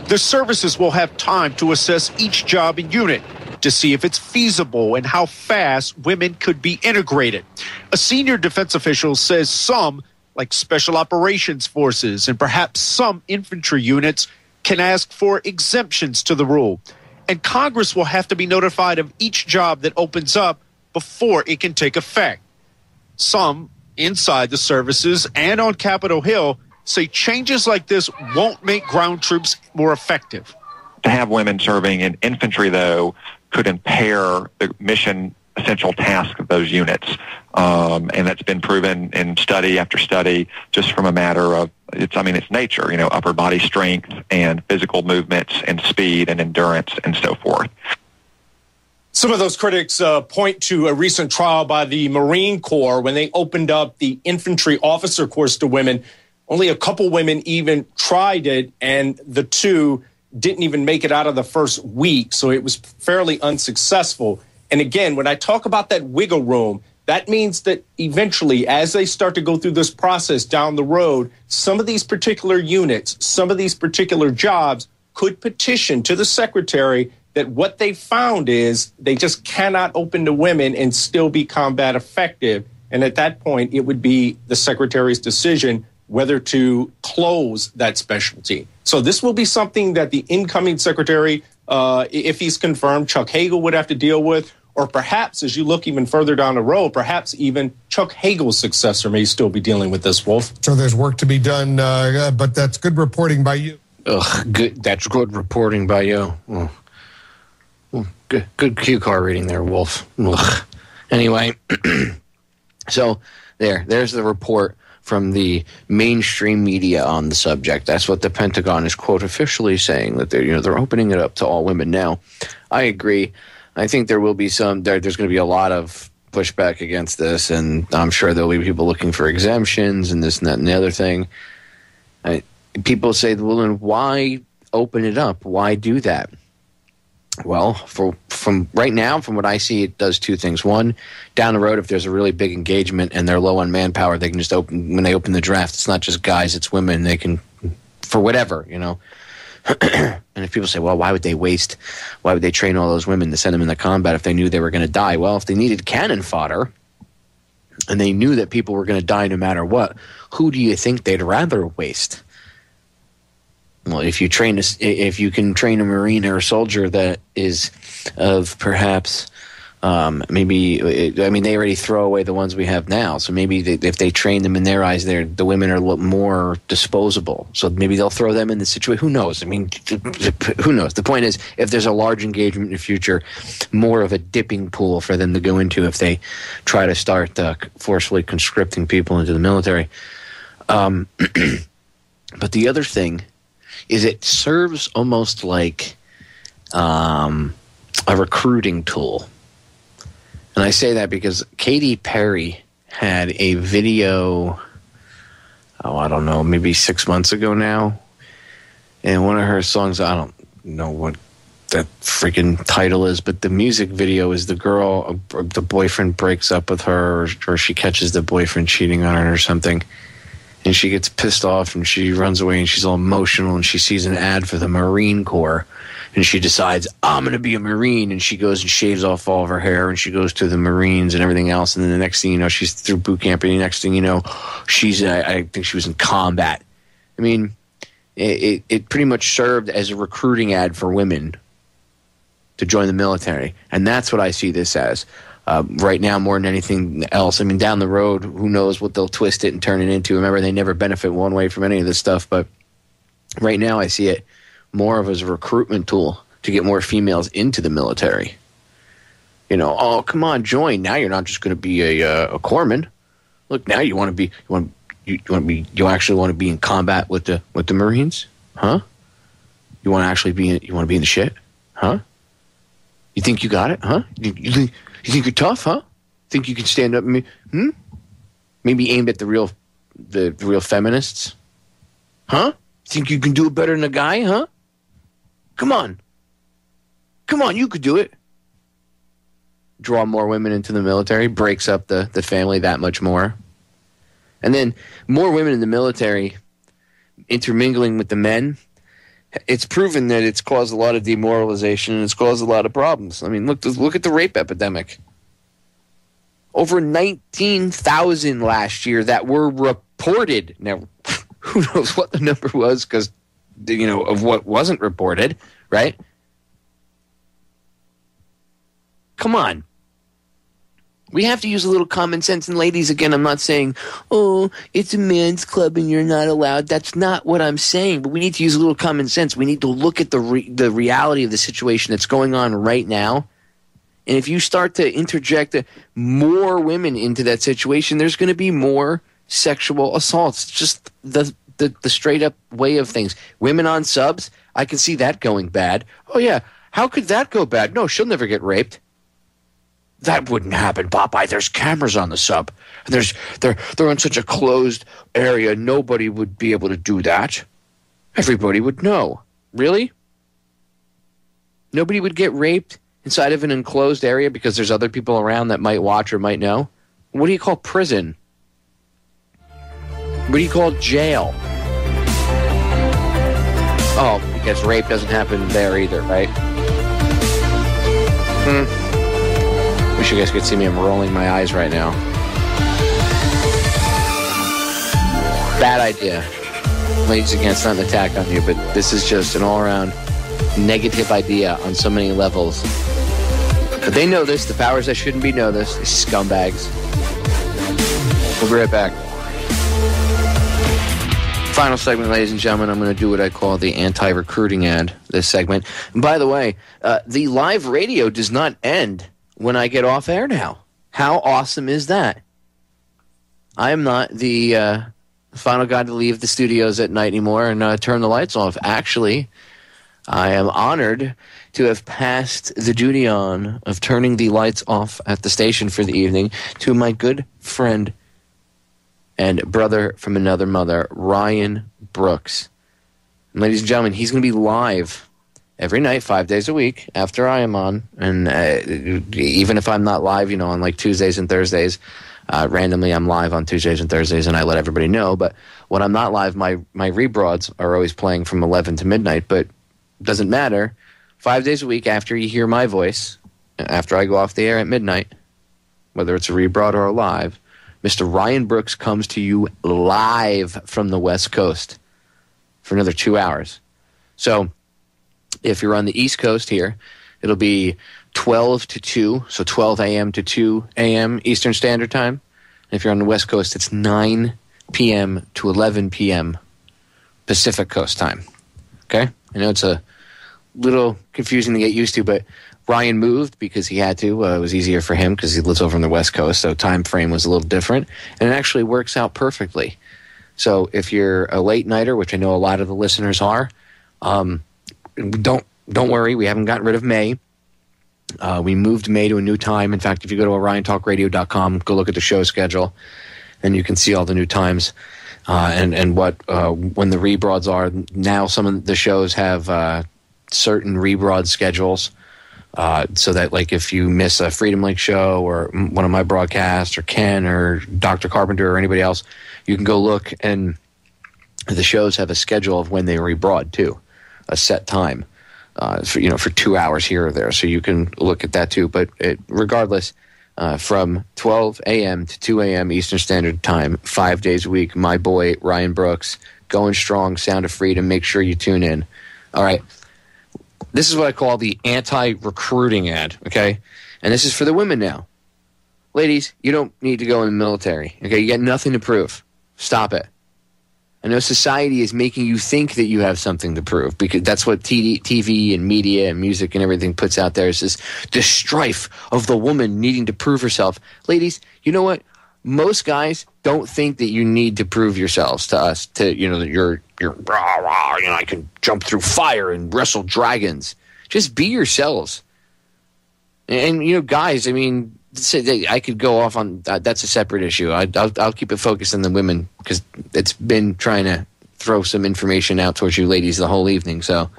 The services will have time to assess each job and unit to see if it's feasible and how fast women could be integrated. A senior defense official says some, like special operations forces and perhaps some infantry units, can ask for exemptions to the rule. and Congress will have to be notified of each job that opens up before it can take effect. Some inside the services and on Capitol Hill say changes like this won't make ground troops more effective. To have women serving in infantry, though, could impair the mission essential task of those units. And that's been proven in study after study, just from a matter of, it's nature, upper body strength and physical movements and speed and endurance and so forth. Some of those critics point to a recent trial by the Marine Corps when they opened up the infantry officer course to women. Only a couple women even tried it, and the two didn't even make it out of the first week, so it was fairly unsuccessful. And again, when I talk about that wiggle room, that means that eventually, as they start to go through this process down the road, some of these particular units, some of these particular jobs could petition to the secretary that what they found is they just cannot open to women and still be combat effective. And at that point, it would be the secretary's decision whether to close that specialty. So this will be something that the incoming secretary, if he's confirmed, Chuck Hagel would have to deal with, or perhaps as you look even further down the road, perhaps even Chuck Hagel's successor may still be dealing with this, Wolf. So there's work to be done, but that's good reporting by you. Ugh, good. That's good reporting by you. Oh. Good cue card reading there, Wolf. Ugh. Anyway, so there's the report from the mainstream media on the subject. That's what the Pentagon is, quote, officially saying, that they're opening it up to all women. Now, I agree. I think there will be there's going to be a lot of pushback against this, and I'm sure there'll be people looking for exemptions and this and that and the other thing. People say, well, then why open it up? Why do that? Well, from right now, from what I see, it does two things. One, down the road, if there's a really big engagement and they're low on manpower, they can just when they open the draft, it's not just guys, it's women. They can, for whatever, And if people say, well, why would they train all those women to send them into combat if they knew they were going to die? Well, if they needed cannon fodder and they knew that people were going to die no matter what, who do you think they'd rather waste? Well, if you can train a Marine or a soldier that is of perhaps they already throw away the ones we have now. So maybe if they train them in their eyes, the women are more disposable. So maybe they'll throw them in the situation. Who knows? Who knows? The point is, if there's a large engagement in the future, more of a dipping pool for them to go into if they try to start forcefully conscripting people into the military. But the other thing is it serves almost like a recruiting tool. And I say that because Katy Perry had a video, I don't know, maybe 6 months ago now. And one of her songs, I don't know what that freaking title is, but the music video is the girl, the boyfriend breaks up with her, or she catches the boyfriend cheating on her or something. And she gets pissed off and she runs away and she's all emotional and she sees an ad for the Marine Corps and she decides, I'm going to be a Marine, and she goes and shaves off all of her hair and she goes to the Marines and everything else. And then the next thing you know, she's through boot camp, and the next thing you know, she's, I think she was in combat. I mean, it pretty much served as a recruiting ad for women to join the military. And that's what I see this as. Right now, more than anything else. I mean, down the road, who knows what they'll twist it and turn it into. Remember, they never benefit one way from any of this stuff. But right now, I see it more of as a recruitment tool to get more females into the military. Oh, come on, join. Now you're not just going to be a corpsman. Look, now you want to be, you actually want to be in combat with the Marines, huh? You want to actually be in the shit, huh? You think you got it, huh? You think you're tough, huh? Think you can stand up and maybe aimed at the real feminists, huh? Think you can do it better than a guy, huh? Come on, you could do it. Draw more women into the military, breaks up the family that much more. And then more women in the military intermingling with the men, it's proven that it's caused a lot of demoralization and it's caused a lot of problems. I mean, look at the rape epidemic. Over 19,000 last year that were reported. Now, who knows what the number was because, of what wasn't reported, right? Come on. We have to use a little common sense. And ladies, again, I'm not saying, oh, it's a man's club and you're not allowed. That's not what I'm saying. But we need to use a little common sense. We need to look at the reality of the situation that's going on right now. And if you start to interject more women into that situation, there's going to be more sexual assaults. It's just the straight up way of things. Women on subs, I can see that going bad. Oh, yeah. How could that go bad? No, she'll never get raped. That wouldn't happen, Popeye. There's cameras on the sub. And they're in such a closed area, nobody would be able to do that. Everybody would know. Really? Nobody would get raped inside of an enclosed area because there's other people around that might watch or might know? What do you call prison? What do you call jail? Oh, because rape doesn't happen there either, right? Wish you guys could see me. I'm rolling my eyes right now. Bad idea. Ladies, again, it's not an attack on you, but this is just an all-around negative idea on so many levels. But they know this. The powers that shouldn't be know this. These scumbags. We'll be right back. Final segment, ladies and gentlemen. I'm going to do what I call the anti-recruiting ad, this segment. And by the way, the live radio does not end when I get off air now. How awesome is that? I am not the final guy to leave the studios at night anymore and turn the lights off. Actually, I am honored to have passed the duty on of turning the lights off at the station for the evening to my good friend and brother from another mother, Ryan Brooks. And ladies and gentlemen, he's going to be live every night, 5 days a week, after I am on. And even if I'm not live, on like Tuesdays and Thursdays, randomly I'm live on Tuesdays and Thursdays, and I let everybody know. But when I'm not live, my rebroads are always playing from 11 to midnight. But it doesn't matter. 5 days a week after you hear my voice, after I go off the air at midnight, whether it's a rebroad or a live, Mr. Ryan Brooks comes to you live from the West Coast for another 2 hours. So if you're on the East Coast here, it'll be 12 to 2, so 12 a.m. to 2 a.m. Eastern Standard Time. And if you're on the West Coast, it's 9 p.m. to 11 p.m. Pacific Coast time. Okay? I know it's a little confusing to get used to, but Ryan moved because he had to. It was easier for him because he lives over on the West Coast, so time frame was a little different. And it actually works out perfectly. So if you're a late nighter, which I know a lot of the listeners are, don't worry. We haven't gotten rid of May. We moved May to a new time. In fact, if you go to oriontalkradio.com, go look at the show schedule, and you can see all the new times and what when the rebroads are. Now some of the shows have certain rebroad schedules. So that, like, if you miss a Freedom Link show or one of my broadcasts or Ken or Dr. Carpenter or anybody else, you can go look, and the shows have a schedule of when they rebroad too, a set time for 2 hours here or there. So you can look at that too. But regardless, from 12 a.m. to 2 a.m. Eastern Standard Time, 5 days a week, my boy Ryan Brooks, going strong, Sound of Freedom. Make sure you tune in. All right. This is what I call the anti-recruiting ad, okay? And this is for the women now. Ladies, you don't need to go in the military, okay? You got nothing to prove. Stop it. I know society is making you think that you have something to prove because that's what TV and media and music and everything puts out there. Is this strife of the woman needing to prove herself. Ladies, you know what? Most guys don't think that you need to prove yourselves to us that you're rah, rah, I can jump through fire and wrestle dragons. Just be yourselves. And guys, I mean, I could go off on that's a separate issue. I'll keep it focused on the women because it's been trying to throw some information out towards you ladies the whole evening. So,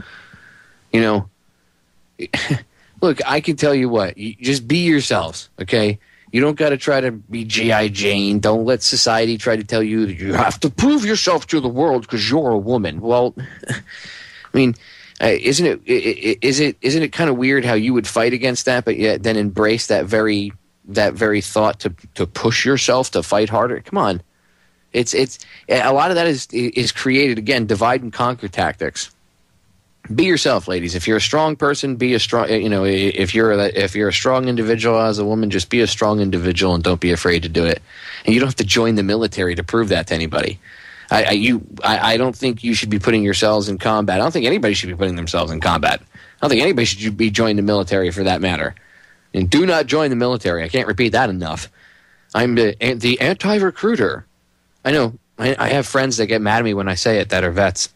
look, I can tell you what, you just be yourselves, okay? You don't got to try to be G.I. Jane. Don't let society try to tell you that you have to prove yourself to the world because you're a woman. Well, I mean, isn't it kind of weird how you would fight against that, but yet then embrace that very thought to push yourself to fight harder? Come on, it's a lot of that is created again, divide and conquer tactics. Be yourself, ladies. If you're a strong person, be a strong. If you're a strong individual as a woman, just be a strong individual and don't be afraid to do it. And you don't have to join the military to prove that to anybody. I don't think you should be putting yourselves in combat. I don't think anybody should be putting themselves in combat. I don't think anybody should be joining the military for that matter. And do not join the military. I can't repeat that enough. I'm the anti-recruiter. I know. I have friends that get mad at me when I say it that are vets.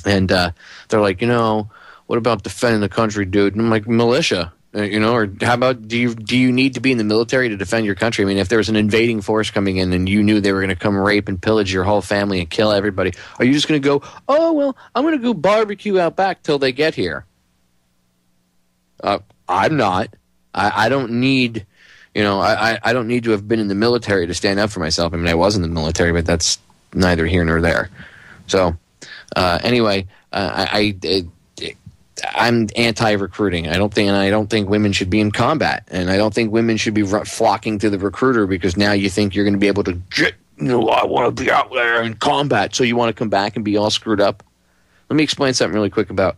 And they're like, what about defending the country, dude? And I'm like, militia, or how about do you need to be in the military to defend your country? I mean, if there was an invading force coming in and you knew they were going to come rape and pillage your whole family and kill everybody, are you just going to go, oh, well, I'm going to go barbecue out back till they get here? I'm not. I don't need, I don't need to have been in the military to stand up for myself. I mean, I was in the military, but that's neither here nor there. So... anyway, I'm anti-recruiting. I don't think women should be in combat, and I don't think women should be flocking to the recruiter because now you think you're going to be able to get. I want to be out there in combat, so you want to come back and be all screwed up. Let me explain something really quick about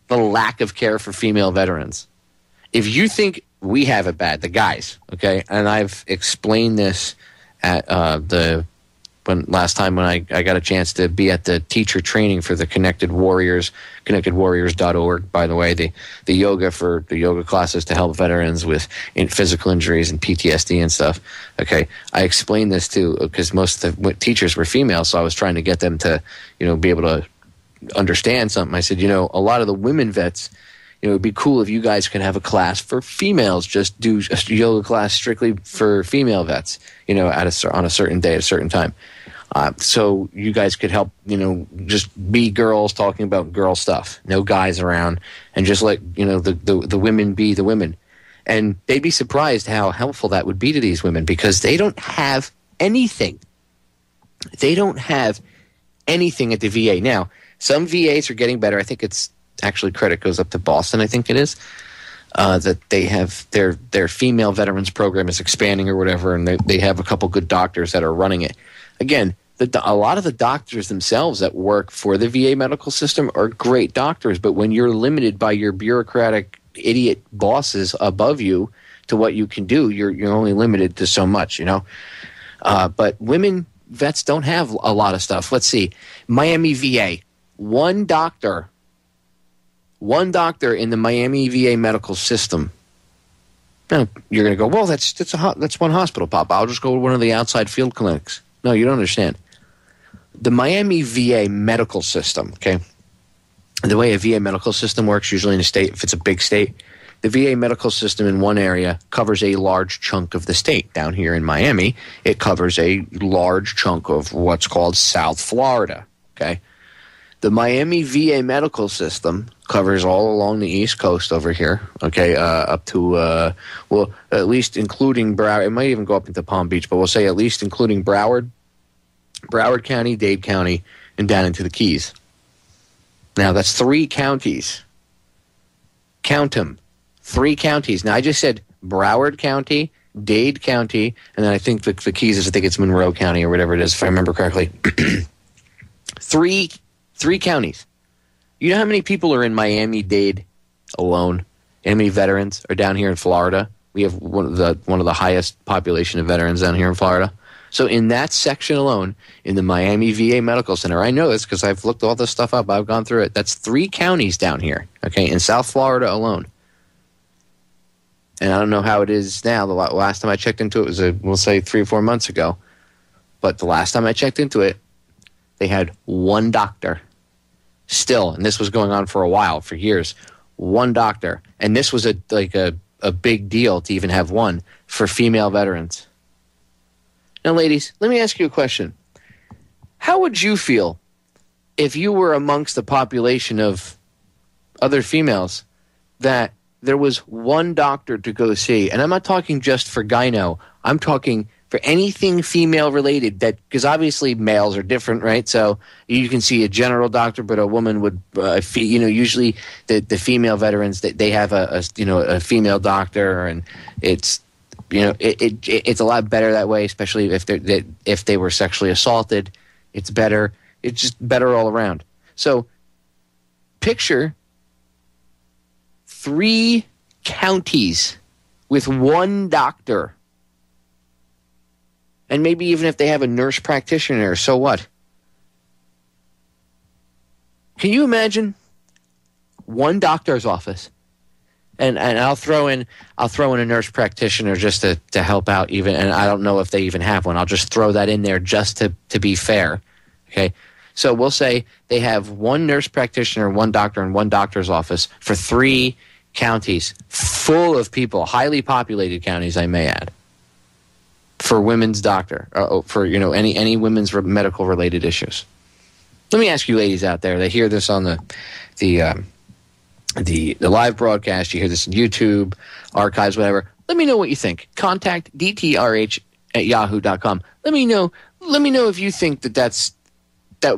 the lack of care for female veterans. If you think we have it bad, the guys, okay, and I've explained this at last time when I got a chance to be at the teacher training for the Connected Warriors, connectedwarriors.org, by the way, the yoga classes to help veterans with physical injuries and PTSD and stuff. Okay, I explained this too because most of the teachers were female, so I was trying to get them to, be able to understand something. I said, a lot of the women vets, it would be cool if you guys could have a class for females, just do a yoga class strictly for female vets, on a certain day at a certain time. So you guys could help, just be girls talking about girl stuff, no guys around, and just let, the women be the women. And they'd be surprised how helpful that would be to these women because they don't have anything. They don't have anything at the VA. Now, some VAs are getting better. I think it's actually credit goes up to Boston, I think it is, that they have their female veterans program is expanding or whatever, and they have a couple good doctors that are running it. Again, a lot of the doctors themselves that work for the VA medical system are great doctors, but when you're limited by your bureaucratic idiot bosses above you to what you can do, you're only limited to so much, But women vets don't have a lot of stuff. Let's see. Miami VA, one doctor in the Miami VA medical system. Now, you're going to go, well, that's one hospital, Pop. I'll just go to one of the outside field clinics. No, you don't understand. The Miami VA medical system, okay, the way a VA medical system works, usually in a state, if it's a big state, the VA medical system in one area covers a large chunk of the state. Down here in Miami, it covers a large chunk of what's called South Florida, okay? The Miami VA medical system covers all along the East Coast over here, okay, up to, at least including Broward. It might even go up into Palm Beach, but we'll say at least including Broward County, Dade County, and down into the Keys. Now, that's 3 counties. Count them. 3 counties. Now, I just said Broward County, Dade County, and then I think the Keys is, I think it's Monroe County or whatever it is, if I remember correctly. Three counties. You know how many people are in Miami-Dade alone? How many veterans are down here in Florida? We have one of the highest population of veterans down here in Florida. So in that section alone, in the Miami VA Medical Center, I know this because I've looked all this stuff up. I've gone through it. That's 3 counties down here, okay, in South Florida alone. And I don't know how it is now. The last time I checked into it was, we'll say, 3 or 4 months ago. But the last time I checked into it, they had 1 doctor. Still, and this was going on for a while, for years, 1 doctor. And this was a big deal to even have 1 for female veterans. Now, ladies, let me ask you a question. How would you feel if you were amongst the population of other females that there was 1 doctor to go see? And I'm not talking just for gyno. I'm talking for anything female related, that because obviously males are different, right? So you can see a general doctor, but a woman would, usually the female veterans, they have a female doctor, and it's it's a lot better that way, especially if they were sexually assaulted. It's better. It's just better all around. So picture 3 counties with 1 doctor. And maybe even if they have a nurse practitioner, so what? Can you imagine 1 doctor's office? And I'll throw in a nurse practitioner just to help out even, and I don't know if they even have one. I'll just throw that in there just to be fair. Okay? So we'll say they have 1 nurse practitioner, 1 doctor, and 1 doctor's office for 3 counties full of people, highly populated counties, I may add, for women's doctor, for any women's medical related issues. Let me ask you, ladies out there, they hear this on the live broadcast, you hear this on YouTube, archives, whatever. Let me know what you think. Contact DTRH@yahoo.com. Let me know if you think that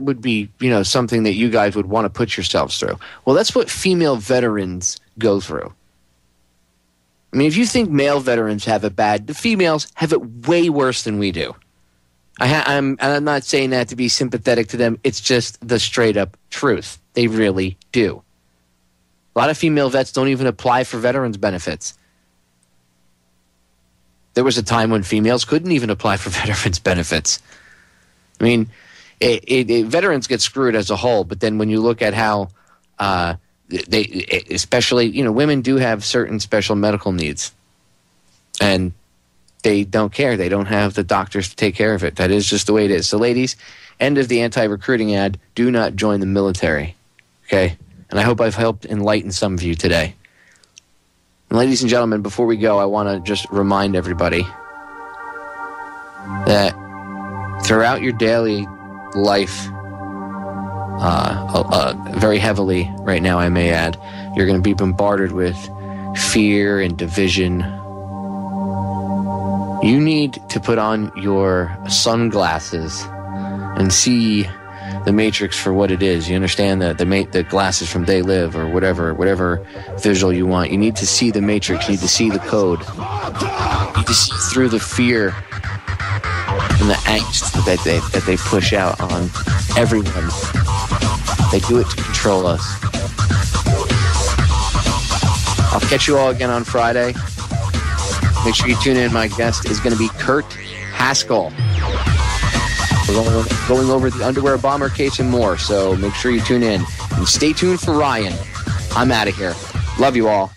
would be, something that you guys would want to put yourselves through. Well, that's what female veterans go through. I mean, if you think male veterans have it bad, the females have it way worse than we do. I'm not saying that to be sympathetic to them. It's just the straight up truth. They really do. A lot of female vets don't even apply for veterans benefits. There was a time when females couldn't even apply for veterans benefits. I mean, veterans get screwed as a whole, but then when you look at how especially, women do have certain special medical needs, and they don't care. They don't have the doctors to take care of it. That is just the way it is. So, ladies, end of the anti-recruiting ad. Do not join the military, okay? And I hope I've helped enlighten some of you today. And ladies and gentlemen, before we go, I want to just remind everybody that throughout your daily life, very heavily right now, I may add, you're going to be bombarded with fear and division. You need to put on your sunglasses and see the Matrix for what it is. You understand the glasses from They Live or whatever visual you want. You need to see the Matrix. You need to see the code. You need to see through the fear and the angst that they push out on everyone. They do it to control us. I'll catch you all again on Friday. Make sure you tune in. My guest is going to be Kurt Haskell. We're going over the underwear bomber case and more, so make sure you tune in. And stay tuned for Ryan. I'm out of here. Love you all.